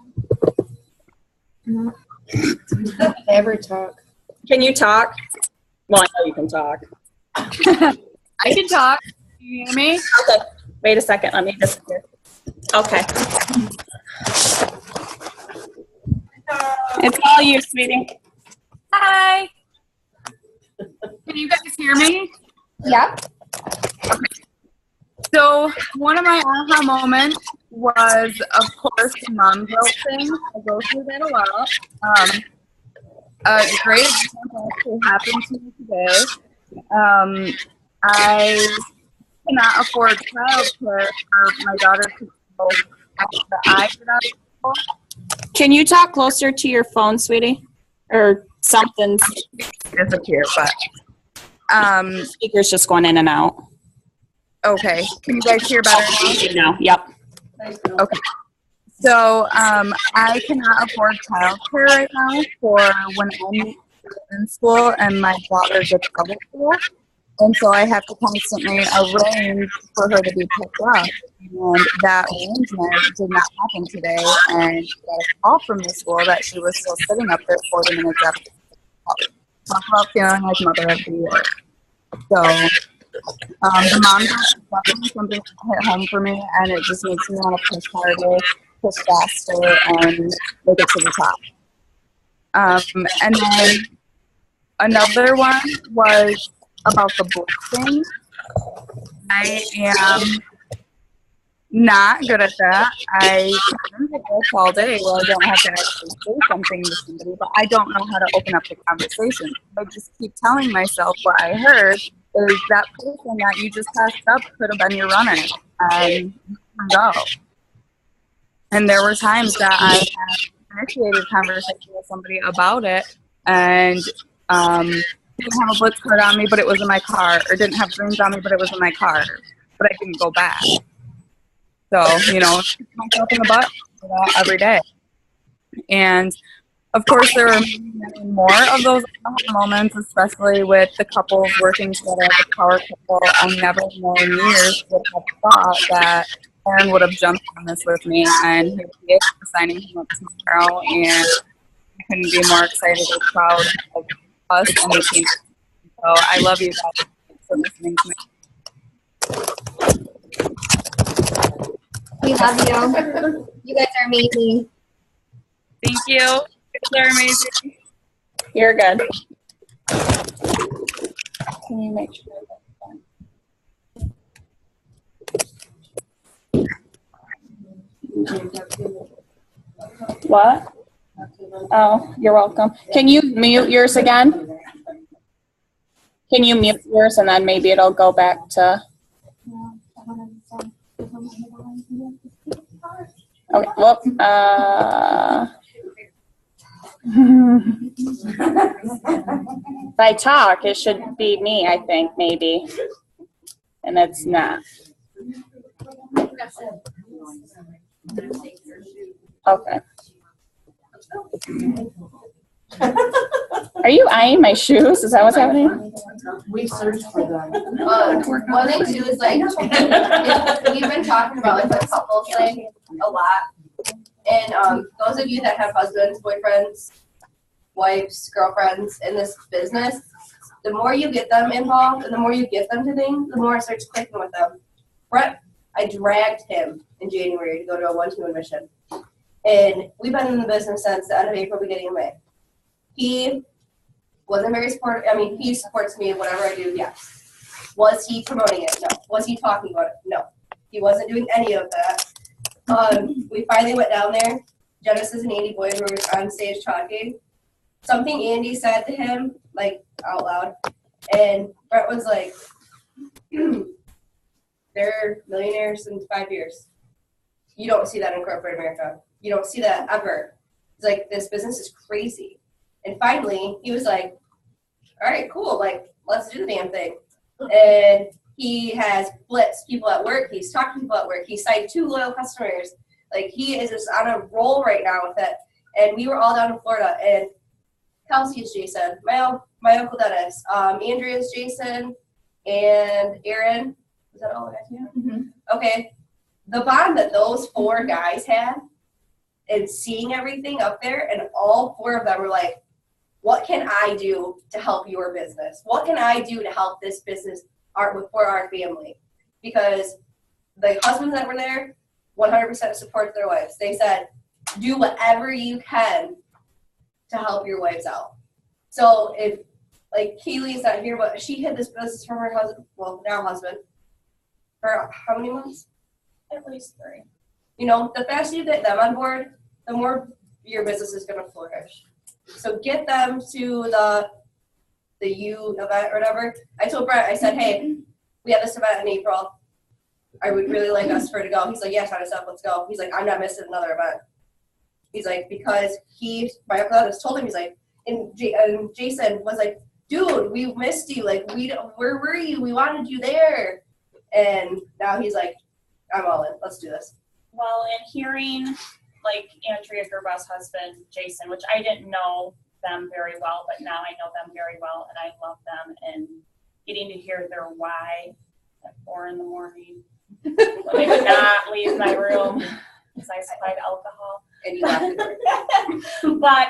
No. Never talk. Can you talk? Well, I know you can talk. I can talk. You hear me? Okay. Wait a second. Let me disappear. Okay. It's all you, sweetie. Hi. Can you guys hear me? Yep. Okay. So one of my aha moments was, of course, the mom guilt thing. I go through that a lot. A great example actually happened to me today. I cannot afford childcare for my daughter to go after I get out of school. Can you talk closer to your phone, sweetie? Or something? Disappear, but speaker's just going in and out. Okay. Can you guys hear better now? No. Yep. Okay. So I cannot afford childcare right now for when I'm in school and my daughter gets out of school. And so I have to constantly arrange for her to be picked up. And that arrangement did not happen today. And I got a call from the school that she was still sitting up there 40 minutes after. Talk about feeling like mother of the year. So the mom just something hit home for me, and it just makes me want to push harder, push faster, and make it to the top. And then another one was about the book thing. I am not good at that. I can read books all day where I don't have to actually say something to somebody, but I don't know how to open up the conversation. I just keep telling myself what I heard is that person that you just passed up could have been your runner, and you can go. And there were times that I had initiated conversation with somebody about it, and didn't have a blitz card on me, but it was in my car, or didn't have dreams on me, but it was in my car, but I didn't go back. So, you know, shoot myself in the butt for that every day. And of course, there are many more of those moments, especially with the couples working together as a power couple. I never in a million years would have thought that Aaron would have jumped on this with me, and here he is signing him up tomorrow, and I couldn't be more excited and proud of us and the team. So I love you guys for listening to me. We love you. You guys are amazing. Thank you. You guys are amazing. You're good. Can you make sure that's What? Oh, you're welcome. Can you mute yours again? Can you mute yours and then maybe it'll go back to... Okay, well, if I talk, it should be me, I think, maybe. And it's not. Okay. Are you eyeing my shoes? Is that what's happening? We searched for them. One thing too is like, we've been talking about like the couple thing a lot. And those of you that have husbands, boyfriends, wives, girlfriends in this business, the more you get them involved and the more you get them to things, the more it starts clicking with them. Brett, I dragged him in January to go to a 1-2 mission. And we've been in the business since the end of April, beginning of May. He wasn't very supportive. I mean, he supports me in whatever I do, yes. Was he promoting it? No. Was he talking about it? No. He wasn't doing any of that. We finally went down there. Genesis and Andy Boyd were on stage talking. Something Andy said to him, like, out loud. And Brett was like, they're millionaires in 5 years. You don't see that in corporate America. You don't see that ever. It's like, this business is crazy. And finally, he was like, all right, cool. Like, let's do the damn thing. And he has blitzed people at work. He's talked to people at work. He signed 2 loyal customers. Like, he is just on a roll right now with it. And we were all down in Florida. And Kelsey is Jason. My Uncle Dennis. Andrea is Jason. And Aaron. Is that all the guys you have? Okay. The bond that those 4 guys had and seeing everything up there, and all 4 of them were like, what can I do to help your business? What can I do to help this business for our family? Because the husbands that were there 100% support their wives. They said, do whatever you can to help your wives out. So if, like, Kaylee's not here, but she had this business from her husband, well, now husband, for how many months? At least 3. You know, the faster you get them on board, the more your business is going to flourish. So get them to the U event or whatever. I told Brett, I said, hey, we have this event in April. I would really like us for to go. He's like, yeah, sign us up, let's go. He's like, I'm not missing another event. He's like, because my uncle just told him, he's like, and Jason was like, dude, we missed you. Like, where were you? We wanted you there. And now he's like, I'm all in. Let's do this. Well, and hearing like Andrea Gerbaugh's husband, Jason, which I didn't know them very well, but now I know them very well and I love them, and getting to hear their why at 4 in the morning when they would not leave my room because I supplied alcohol. And you laughed. But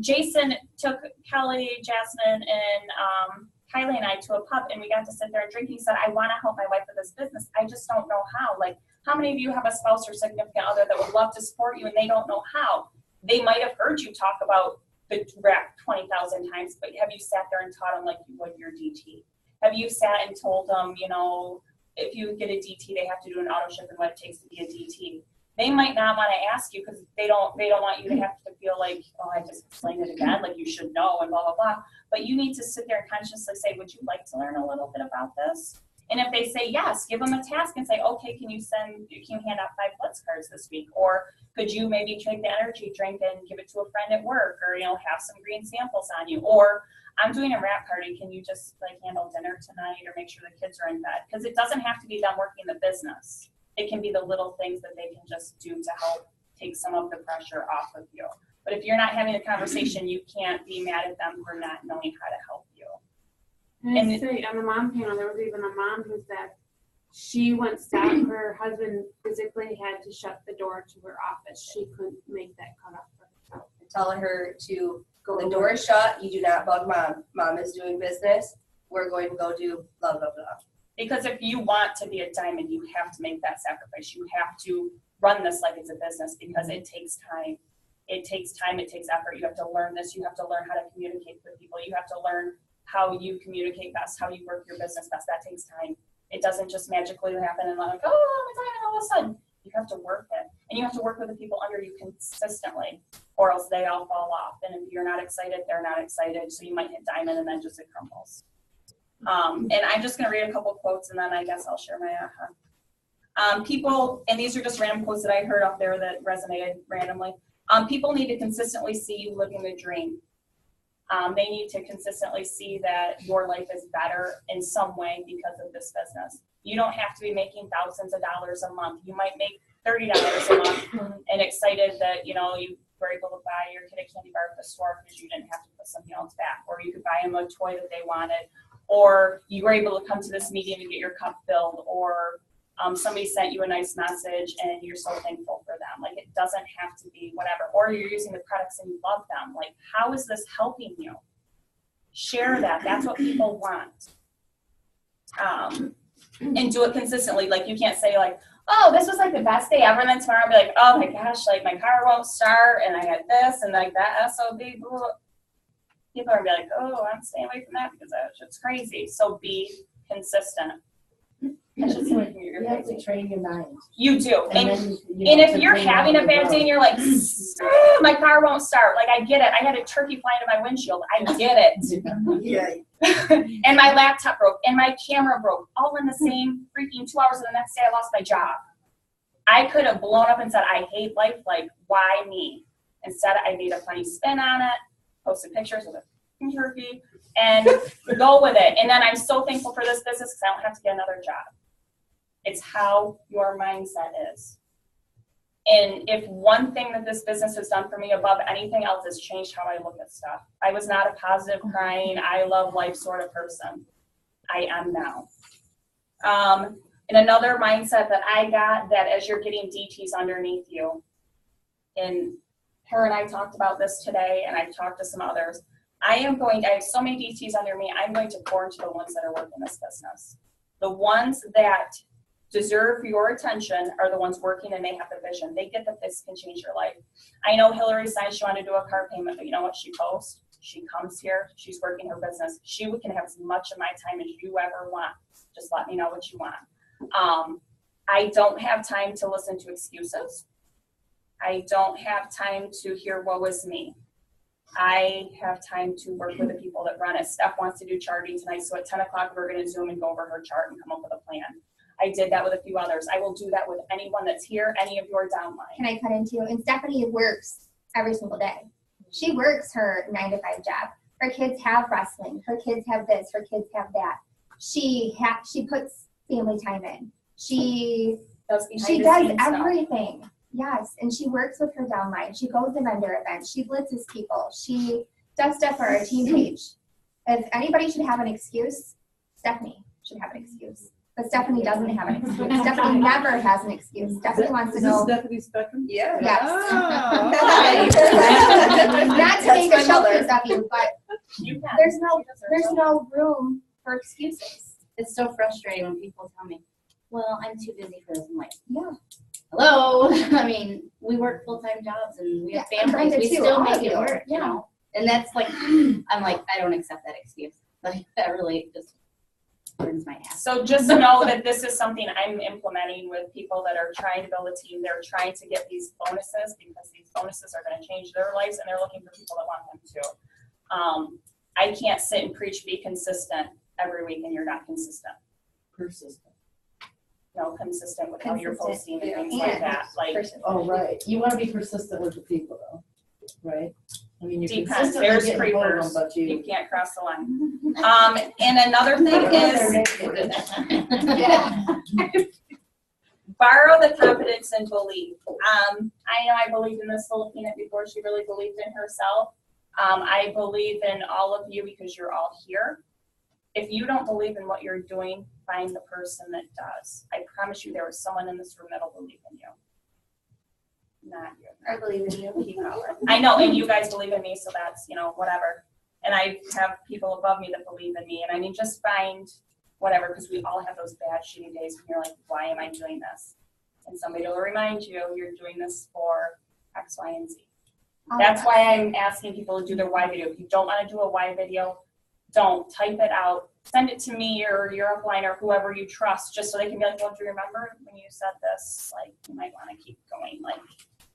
Jason took Kelly, Jasmine, and Kylie and I to a pub, and we got to sit there and drink. He said, I want to help my wife with this business. I just don't know how. Like, how many of you have a spouse or significant other that would love to support you and they don't know how? They might have heard you talk about the rep 20,000 times, but have you sat there and taught them like you would your DT? Have you sat and told them, you know, if you get a DT, they have to do an auto ship and what it takes to be a DT? They might not want to ask you because they don't want you to have to feel like, oh, I just explained it again, like you should know and blah, blah, blah. But you need to sit there and consciously say, would you like to learn a little bit about this? And if they say yes, give them a task and say, okay, can you hand out 5 Blitz cards this week? Or could you maybe drink the energy drink and give it to a friend at work, or, you know, have some green samples on you? Or I'm doing a wrap party. Can you just like handle dinner tonight or make sure the kids are in bed? Because it doesn't have to be them working the business. It can be the little things that they can just do to help take some of the pressure off of you. But if you're not having a conversation, you can't be mad at them for not knowing how to help you. And I say on the mom panel, there was even a mom who said she once stopped, her husband physically had to shut the door to her office. She couldn't make that cut off for herself. Tell her to go, the door is shut, you do not bug mom. Mom is doing business. We're going to go do blah, blah, blah. Because if you want to be a diamond, you have to make that sacrifice. You have to run this like it's a business because it takes time. It takes time, it takes effort. You have to learn this. You have to learn how to communicate with people. You have to learn how you communicate best, how you work your business best. That takes time. It doesn't just magically happen and like, oh, I'm a diamond all of a sudden. You have to work it. And you have to work with the people under you consistently, or else they all fall off. And if you're not excited, they're not excited. So you might hit diamond and then just it crumbles. And I'm just going to read a couple quotes and then I guess I'll share my aha. People, and these are just random quotes that I heard up there that resonated randomly. People need to consistently see you living the dream. They need to consistently see that your life is better in some way because of this business. You don't have to be making thousands of dollars a month. You might make $30 a month and excited that, you know, you were able to buy your kid a candy bar at the store because you didn't have to put something else back, or you could buy them a toy that they wanted, or you were able to come to this meeting and get your cup filled, or somebody sent you a nice message and you're so thankful for them. Like, it doesn't have to be whatever. Or you're using the products and you love them. Like, how is this helping you? Share that. That's what people want. And do it consistently. Like, you can't say like, oh, this was like the best day ever. And then tomorrow I'll be like, oh my gosh, like my car won't start and I had this and like that SOB. Blah. People are gonna be like, oh, I'm staying away from that because it's crazy. So be consistent. I should say you have to train your mind. You do. And then, if you're having a bad day and you're like, my car won't start, like I get it. I had a turkey fly into my windshield. I get it. Yeah. And my laptop broke and my camera broke all in the same freaking 2 hours, and the next day I lost my job. I could have blown up and said, I hate life, like, why me? Instead, I made a funny spin on it, posted pictures with a turkey, and go with it. And then I'm so thankful for this business because I don't have to get another job. It's how your mindset is. And if one thing that this business has done for me above anything else is changed how I look at stuff. I was not a positive, crying, I love life sort of person. I am now. And another mindset that I got, that as you're getting DTs underneath you, and her and I talked about this today, and I've talked to some others, I have so many DTs under me, I'm going to pour into the ones that are working this business. The ones that deserve your attention are the ones working and they have the vision. They get that this can change your life. I know Hillary said she wanted to do a car payment, but you know what she posts? She comes here, she's working her business. She can have as much of my time as you ever want. Just let me know what you want. I don't have time to listen to excuses. I don't have time to hear what was me. I have time to work with the people that run it. Steph wants to do charting tonight, so at 10 o'clock we're going to Zoom and go over her chart and come up with a plan. I did that with a few others. I will do that with anyone that's here, any of your downline. Can I cut into? And Stephanie works every single day. She works her 9-to-5 job. Her kids have wrestling. Her kids have this. Her kids have that. She puts family time in. She does everything. Yes, and she works with her downline. She goes to vendor events. She blitzes people. She does stuff for our team page. If anybody should have an excuse, Stephanie should have an excuse. But Stephanie doesn't have an excuse. Stephanie never has an excuse. Stephanie wants to know. Is this Stephanie's spectrum? Yeah. Yes. Oh. Not to make a That's my mother. showcase of you, but there's no room for excuses. It's so frustrating when people tell me, well, I'm too busy for this. I'm like, yeah. Hello. I mean, we work full-time jobs and we have families. We still make it work, you know? And that's like, I'm like, I don't accept that excuse. Like, that really just burns my ass. So just know that this is something I'm implementing with people that are trying to build a team. They're trying to get these bonuses because these bonuses are going to change their lives, and they're looking for people that want them to. I can't sit and preach be consistent every week and you're not consistent. Persistent. No, consistent with how you're posting and things Yeah. like that. Like, Oh, right. You want to be persistent with the people, though, right? I mean, you're depends. consistently There's getting hold of creepers. them, but You can't cross the line. And another thing is borrow the confidence and belief. I know I believed in this Filipina before she really believed in herself. I believe in all of you because you're all here. If you don't believe in what you're doing, find the person that does. I promise you there is someone in this room that'll believe in you. Not you. I believe in you. Keep going. I know, and you guys believe in me, so that's, whatever. And I have people above me that believe in me. And I mean, just find whatever, because we all have those bad, shitty days when you're like, why am I doing this? And somebody will remind you, you're doing this for X, Y, and Z. That's why I'm asking people to do their why video. If you don't want to do a why video, don't. Type it out. Send it to me or your upline or whoever you trust, just so they can be like, well, do you remember when you said this? Like, you might want to keep going. Like,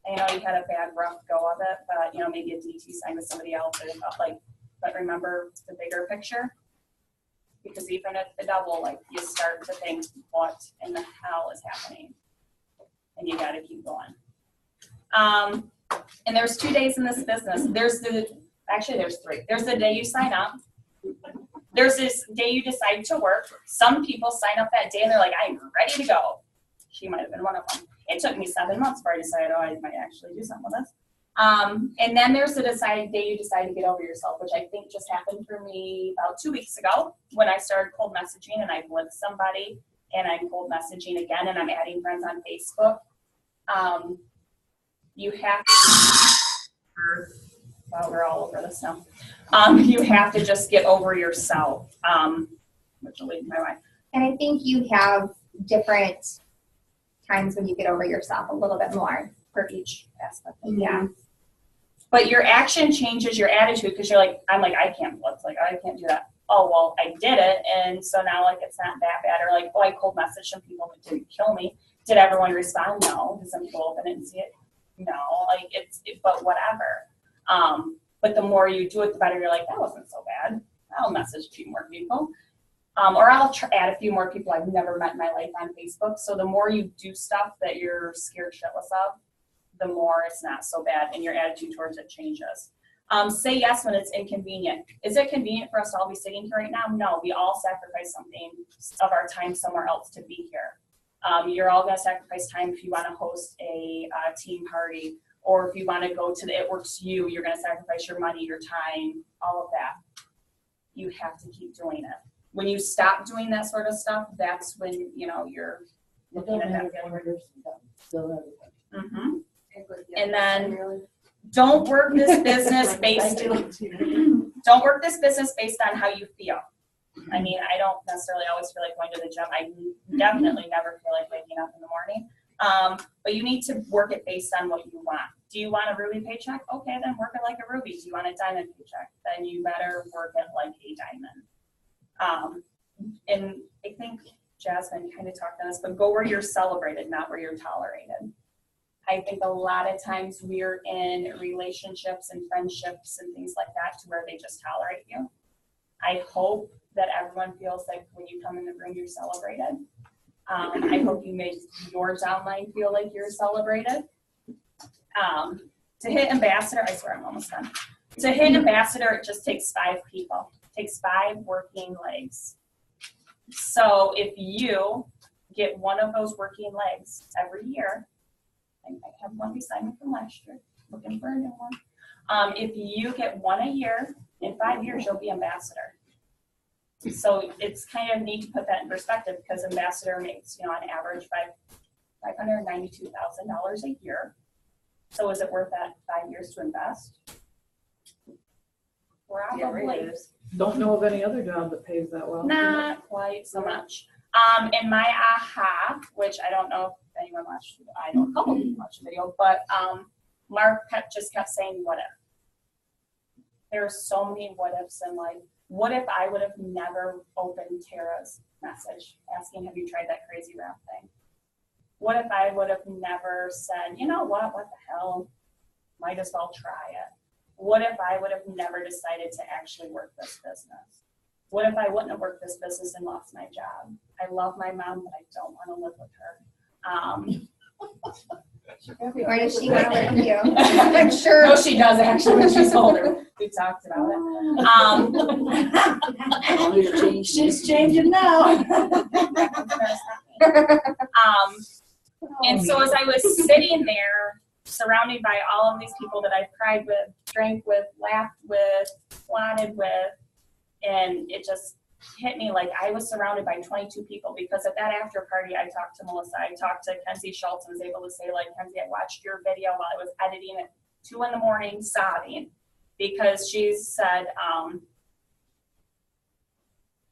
I know you had a bad, rough go of it, but, maybe a DT signed with somebody else. But remember the bigger picture. Because even at the double, you start to think, what in the hell is happening? And you got to keep going. And there's 2 days in this business. There's 3. There's the day you sign up. There's this day you decide to work. Some people sign up that day and they're like, I'm ready to go. She might have been one of them. It took me 7 months before I decided, I might actually do something with this. And then there's the day you decide to get over yourself, which I think just happened for me about 2 weeks ago when I started cold messaging and I blitzed somebody and I'm cold messaging again and I'm adding friends on Facebook. You have we're all over this now. You have to just get over yourself, which will lead my way. And I think you have different times when you get over yourself a little bit more for each aspect. Yeah. But your action changes your attitude because you're like, I can't blitz, I can't do that. Oh, well, I did it, and so now, it's not that bad. Or I cold messaged some people that didn't kill me. Did everyone respond? No. Did some people open it and see it? No. But whatever. But the more you do it, the better you're like, that wasn't so bad. I'll message a few more people. Or I'll add a few more people I've never met in my life on Facebook. So the more you do stuff that you're scared shitless of, the more it's not so bad and your attitude towards it changes. Say yes when it's inconvenient. Is it convenient for us to all be sitting here right now? No, we all sacrifice something of our time somewhere else to be here. You're all gonna sacrifice time if you wanna host a team party, or if you wanna go to the It Works You, you're gonna sacrifice your money, your time, all of that. You have to keep doing it. When you stop doing that sort of stuff, that's when, you're looking at that. Mm-hmm. And then don't work this business based on how you feel. I mean, I don't necessarily always feel like going to the gym. I definitely never feel like waking up in the morning. But you need to work it based on what you want. Do you want a Ruby paycheck? Okay, then work it like a Ruby. Do you want a diamond paycheck? Then you better work it like a diamond. And I think Jasmine kind of talked on this, but go where you're celebrated, not where you're tolerated. I think a lot of times we're in relationships and friendships and things like that to where they just tolerate you. I hope that everyone feels like when you come in the room, you're celebrated. I hope you make your downline feel like you're celebrated. To hit ambassador, I swear I'm almost done. To hit ambassador, it just takes 5 people. It takes 5 working legs. So if you get one of those working legs every year, I have one beside me from last year, looking for a new one. If you get one a year, in 5 years, you'll be ambassador. So it's kind of neat to put that in perspective because ambassador makes, on average, $592,000 a year. So is it worth that 5 years to invest? Probably. Don't know of any other job that pays that well. Not quite so much. And my aha, which I don't know if anyone watched, I know a couple people watched the video, but Mark just kept saying, what if? There are so many what ifs in life. What if I would have never opened Tara's message asking, have you tried that crazy rap thing? What if I would have never said, you know what the hell, might as well try it? What if I would have never decided to actually work this business? What if I wouldn't have worked this business and lost my job? I love my mom, but I don't want to live with her. Where does she want to live with you? I'm sure. No, she does actually when she's older. We talked about it. She's changing now. And so as I was sitting there, surrounded by all of these people that I've cried with, drank with, laughed with, plotted with, and it just hit me like I was surrounded by 22 people because at that after party, I talked to Melissa, I talked to Kenzie Schultz and was able to say, like, Kenzie, I watched your video while I was editing at 2 a.m. sobbing because she said,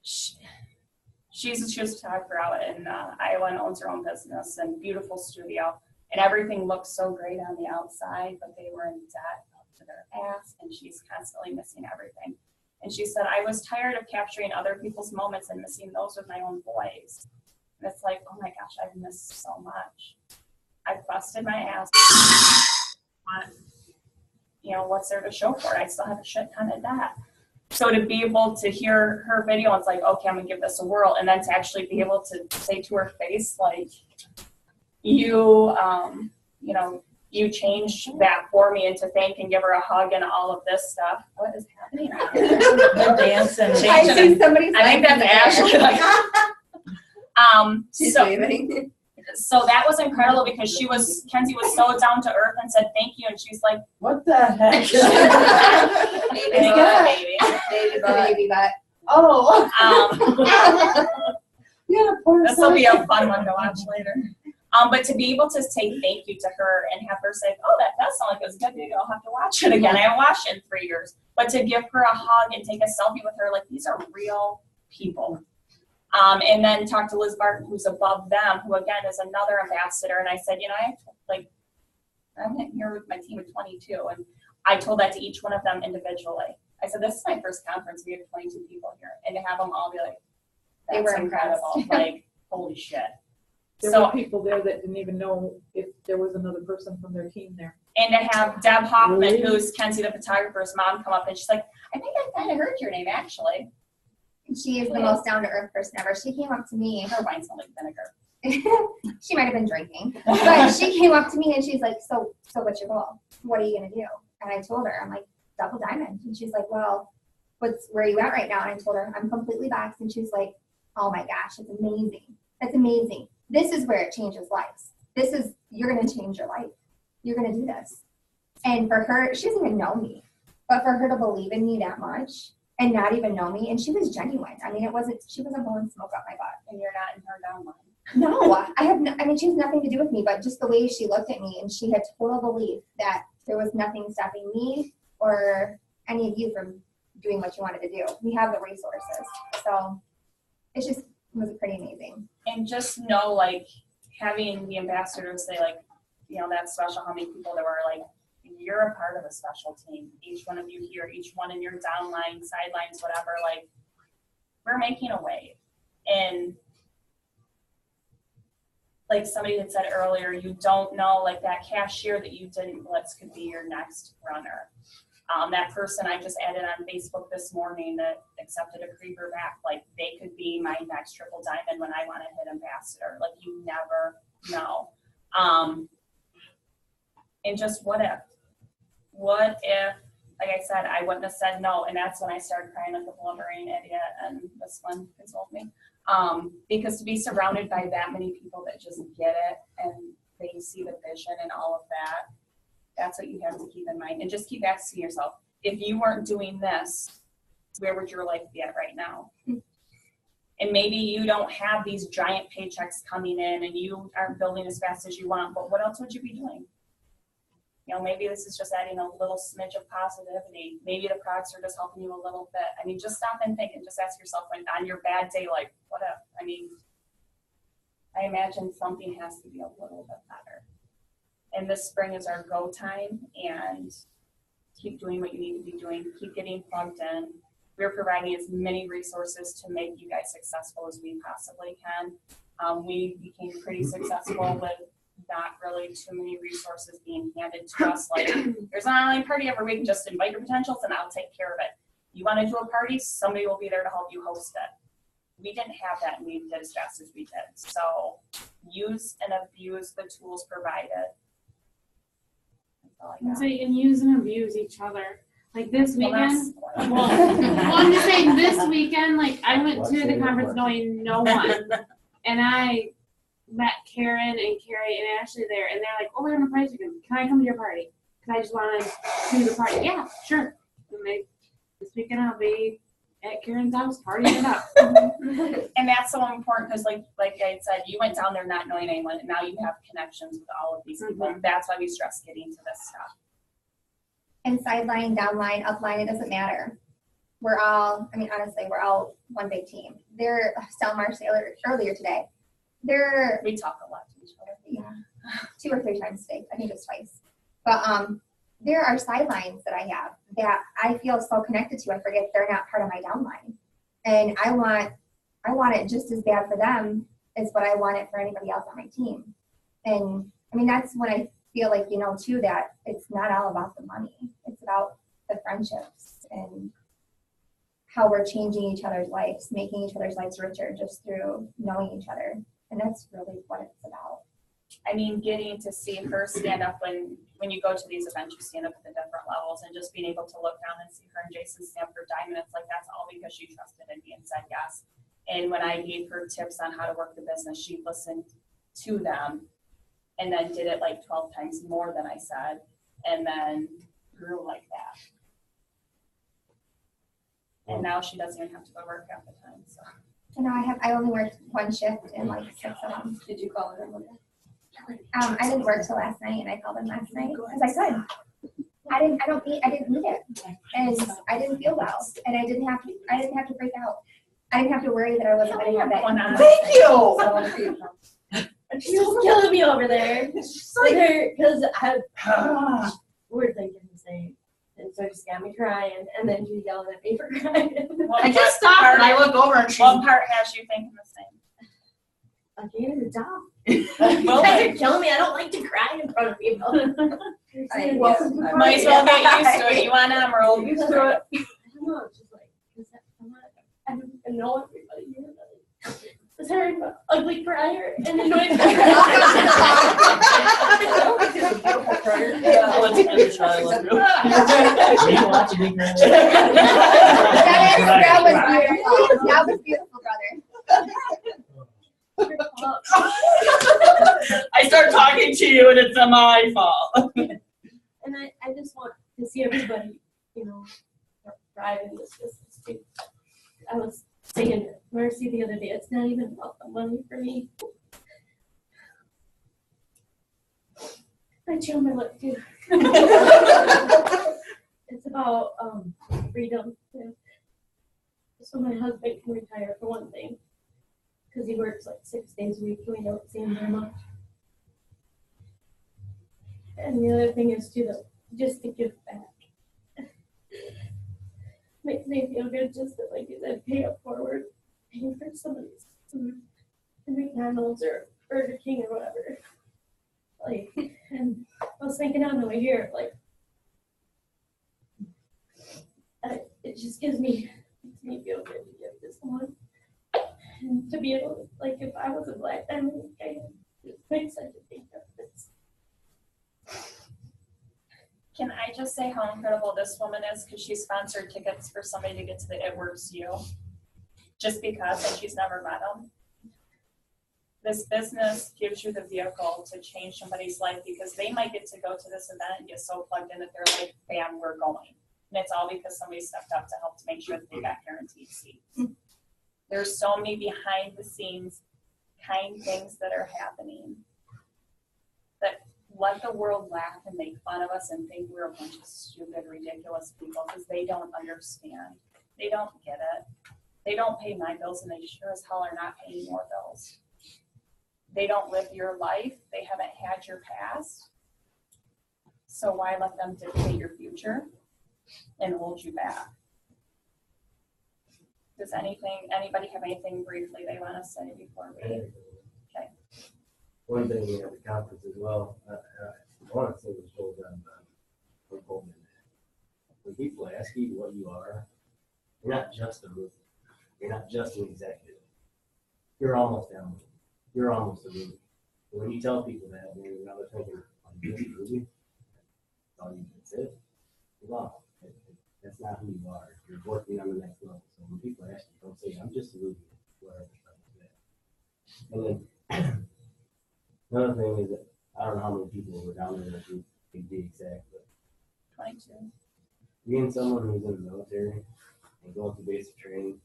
she was a photographer out in Iowa and owns her own business and beautiful studio. And everything looked so great on the outside, but they were in debt up to their ass, and she's constantly missing everything. And she said, I was tired of capturing other people's moments and missing those with my own voice. And it's like, oh my gosh, I've missed so much. I've busted my ass. What's there to show for it? I still have a shit ton of debt. So to be able to hear her video, it's like, okay, I'm gonna give this a whirl. And then to actually be able to say to her face, like, you changed that for me, and to thank and give her a hug and all of this stuff. What is happening? They're dancing. I see somebody. I think that's Ashley. She's waving. So that was incredible because Kenzie was so down to earth and said thank you, and she's like, what the heck? Baby butt. Oh. This will be a fun one to watch later. But to be able to say thank you to her and have her say, oh, that does sound like it was a good video, I'll have to watch it again. I haven't watched it in 3 years. But to give her a hug and take a selfie with her, like, these are real people. And then talk to Liz Barton, who's above them, who again is another ambassador. And I said, I'm here with my team of 22. And I told that to each one of them individually. I said, this is my first conference. We have 22 people here. And to have them all be like, that's incredible. Like, holy shit. There were people there that didn't even know if there was another person from their team there. And to have Deb Hoffman, who's Kenzie the photographer's mom, come up and she's like, I think I kind of heard your name actually. She is the most down to earth person ever. She came up to me. Her wine smelled like vinegar. She might have been drinking, but she came up to me and she's like, so what's your goal? What are you gonna do? And I told her, I'm like, double diamond. And she's like, well, where are you at right now? And I told her, I'm completely boxed. And she's like, oh my gosh, it's amazing. That's amazing. This is where it changes lives. You're gonna change your life. You're gonna do this. And for her, she doesn't even know me, but for her to believe in me that much and not even know me, and she was genuine. I mean, she wasn't blowing smoke up my butt. And you're not in her downline. No, she has nothing to do with me, but just the way she looked at me, and she had total belief that there was nothing stopping me or any of you from doing what you wanted to do. We have the resources. So it was pretty amazing. And just know, like, having the ambassadors say, like, you know, that's special, how many people there were, like, you're a part of a special team. Each one of you here, each one in your downline, sidelines, whatever, like, we're making a wave. And like somebody had said earlier, you don't know, like that cashier that you didn't blitz could be your next runner. That person I just added on Facebook this morning that accepted a creeper back, like they could be my next triple diamond when I want to hit ambassador. Like you never know. And just what if, like I said, I wouldn't have said no. And that's when I started crying like a blubbering idiot, and this one consoled me. Because to be surrounded by that many people that just get it and they see the vision and all of that, that's what you have to keep in mind. And just keep asking yourself, if you weren't doing this, where would your life be at right now? And maybe you don't have these giant paychecks coming in and you aren't building as fast as you want, but what else would you be doing? You know, maybe this is just adding a little smidge of positivity. Maybe the products are just helping you a little bit. I mean, just stop and think and just ask yourself, when on your bad day, like, what if? I mean, I imagine something has to be a little bit better. And this spring is our go time, and keep doing what you need to be doing. Keep getting plugged in. We're providing as many resources to make you guys successful as we possibly can. We became pretty successful with not really too many resources being handed to us. Like, there's an online party every week, just invite your potentials and I'll take care of it. You want to do a party, somebody will be there to help you host it. We didn't have that, and we did as fast as we did. So use and abuse the tools provided. That's all I got. So you can use and abuse each other. Like this weekend, I'm just saying this weekend, like I went to the conference knowing no one, and I met Karen and Carrie and Ashley there, and they're like, oh, we're having a party weekend. Can I come to your party? Because I just want to do the party. Yeah, sure. And this weekend I'll be at Karen's house partying it up. And that's so important because like I said, you went down there not knowing anyone, and now you have connections with all of these people. Mm-hmm. That's why we stress getting to this stuff. And sideline, downline, upline, it doesn't matter. We're all, I mean, honestly, we're all one big team. Stelmar earlier today. We talk a lot to each other. Yeah, 2 or 3 times today. I think just twice. But there are sidelines that I have that I feel so connected to. I forget they're not part of my downline, and I want it just as bad for them as what I want it for anybody else on my team. And I mean, that's when I feel like, you know, too, that it's not all about the money. It's about the friendships and how we're changing each other's lives, making each other's lives richer just through knowing each other. And that's really what it's about. I mean, getting to see her stand up when you go to these events, you stand up at the different levels, and just being able to look down and see her and Jason stand for diamond, it's like that's all because she trusted in me and said yes. And when I gave her tips on how to work the business, she listened to them and then did it like 12 times more than I said, and then grew like that. And now she doesn't even have to go to work half the time. So. You know, I only worked 1 shift in like 6 of them. Did you call her? I didn't work till last night, and I called them last night because I could. I didn't need it, and I didn't feel well, and I didn't have to freak out. I didn't have to worry that I wasn't going to have it. Thank you. She's killing me over there. Because we're thinking the same. And so she got me crying, and then she yelled at me for crying. I just stopped and I look over and she's. What part has you thinking the same? I gave her the job. You guys are killing me. I don't like to cry in front of people. Might as well get used to it. You want to, or old used to it? I don't know. It's just like, and know everybody here. Was her an ugly crier and annoyed her. Let's finish Charlotte. That was beautiful, brother. I start talking to you and it's my fault. And I just want to see everybody, thrive in this business too. I was saying to Mercy the other day, it's not even about the money for me. I chew my lip too. It's about freedom. So my husband can retire for one thing, because he works like 6 days a week and we don't see him very much. And the other thing is too, just to give back. Makes me feel good just that, like you said, pay it forward, paying for somebody's food, McDonald's or Burger King or whatever. Like, and I was thinking on the way here, like, it just makes me feel good to give this one. And to be able to, like, if I was a Black family, I would make such a big difference. Can I just say how incredible this woman is, because she sponsored tickets for somebody to get to the It Works U, just because, and she's never met them. This business gives you the vehicle to change somebody's life, because they might get to go to this event and get so plugged in that they're like, bam, we're going. And it's all because somebody stepped up to help to make sure that they got guaranteed seats. There's so many behind the scenes kind things that are happening that let the world laugh and make fun of us and think we're a bunch of stupid, ridiculous people, because they don't understand. They don't get it. They don't pay my bills, and they sure as hell are not paying your bills. They don't live your life. They haven't had your past. So why let them dictate your future and hold you back? Does anybody have anything briefly they want to say before we? Okay. One thing at the conference as well, I want to say was told them from Coleman. When people ask you what you are, you're not just a movement. You're not just an executive. You're almost down. You're almost a movie. When you tell people that, they're thinking, "I'm just a movie." That's all you can say. Well, that's not who you are. You're working on the next level. So when people ask you, don't say, "I'm just a movie." Whatever. And then another thing is that I don't know how many people were down there to be exact, but 22. Being someone who's in the military and going through basic training,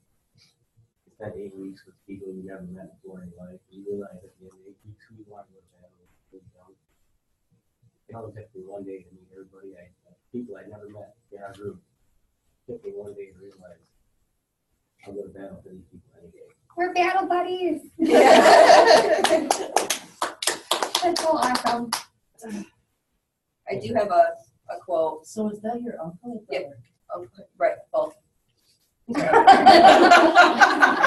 you spent 8 weeks with people you never met before in your life. You realize at the end of 8 weeks who you want to go to battle with. It only took me 1 day to meet everybody, people I never met in our group. It took me 1 day to realize I'll go to battle for these people any day. We're battle buddies. That's so awesome. I do have a quote. So is that your uncle? Yeah. Right, both.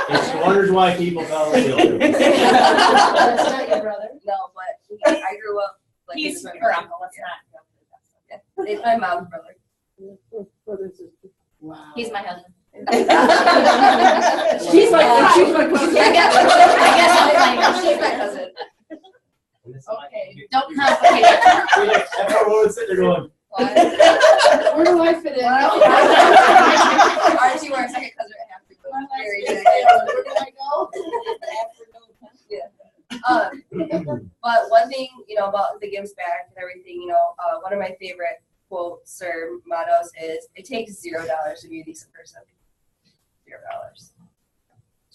It's wonders why people call it children. That's not your brother? No, but I grew up like He's my her uncle, let's not. Yeah, it's my mom's brother. Wow. He's my husband. She's my cousin. I guess she's my cousin. Okay, don't complicate it. That's how we're sitting there going, Where do I fit in? Archie works like a cousin at half the very good. Where do I go? Yeah. But one thing, about the gives back and everything, one of my favorite quotes or mottos is, it takes $0 to be a decent person. $0.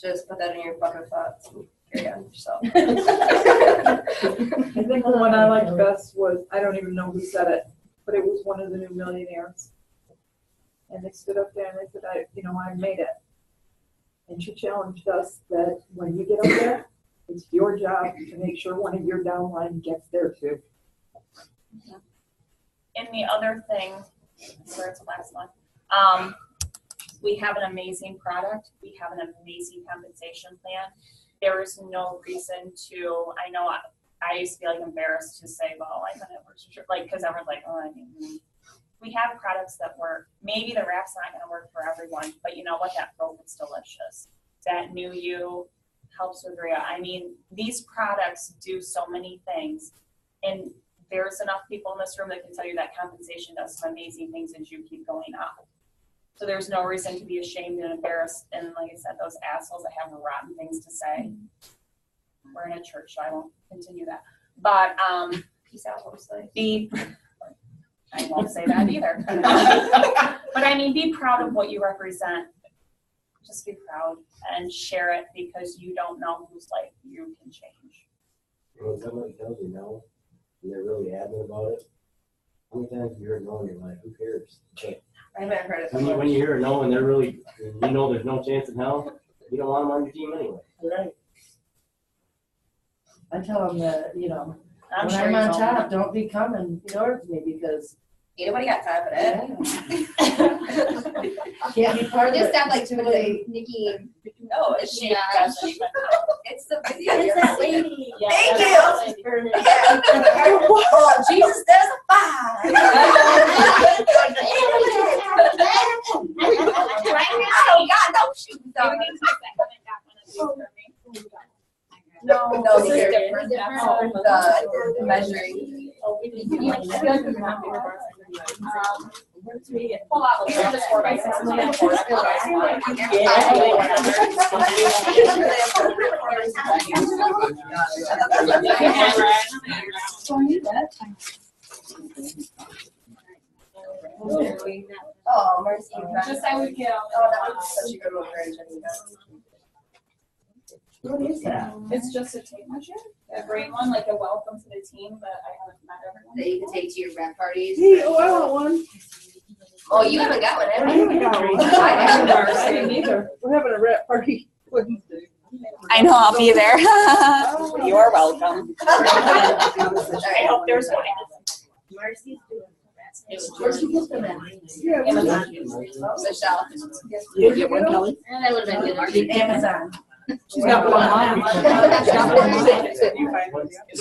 Just put that in your fucking thoughts and carry on yourself. I think the one I liked best was, I don't even know who said it, but it was one of the new millionaires. And they stood up there and they said, I made it. And she challenged us that when you get up there, it's your job to make sure one of your downline gets there too. And the other thing, sorry, it's the last one. We have an amazing product. We have an amazing compensation plan. There is no reason to, I know I used to be like embarrassed to say, well, I couldn't work, like, because everyone's like, oh, we have products that work. Maybe the wrap's not going to work for everyone, but you know what? That broke is delicious. that knew you, helps with Rhea. I mean, these products do so many things. And there's enough people in this room that can tell you that compensation does some amazing things as you keep going up. So there's no reason to be ashamed and embarrassed. And like I said, those assholes that have rotten things to say. We're in a church, so I won't continue that. But peace out, mostly. I won't say that either. But I mean, be proud of what you represent. Just be proud and share it because you don't know whose life you can change. When somebody tells you no, and they're really adamant about it, how many times have you heard no in your life? Who cares? But I haven't heard it. when you hear a no and they're really, you know there's no chance in hell, you don't want them on your team anyway. Right. I tell them that, you know, I'm when sure I'm you on don't. top, don't be coming towards me because Ain't nobody got time for that. can't be part of Just it. stuff like Nikki. No, it's Yeah. It's the video. It's that lady. Thank Yeah, you. she's burning. Oh, Jesus, there's a fire. I don't got no shoes on. No, this is different. The measuring. Pull out this 4x6. Oh, Mercy. Just I would get Oh, that was such a good one, Jessica. What is that? It's just a tape measure, a green one, like a welcome to the team, but I haven't met everyone. That you can take to your rap parties. Hey, oh, I want one. Oh, you haven't got one, I have you? haven't got one. I haven't. I didn't either. We're having a rap party. I know, I'll be there. You are welcome. I hope there's one. Mercy's doing Where'd you get them at? Yeah, Michelle. You get one, Kelly? And that would have been good. Amazon. She's got one online. She's got one online.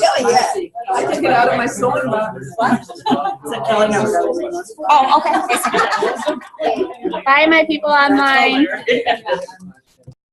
Oh, yeah. I took it out of my sewing box. Said Kelly never got one. Oh, okay. Bye, my people online.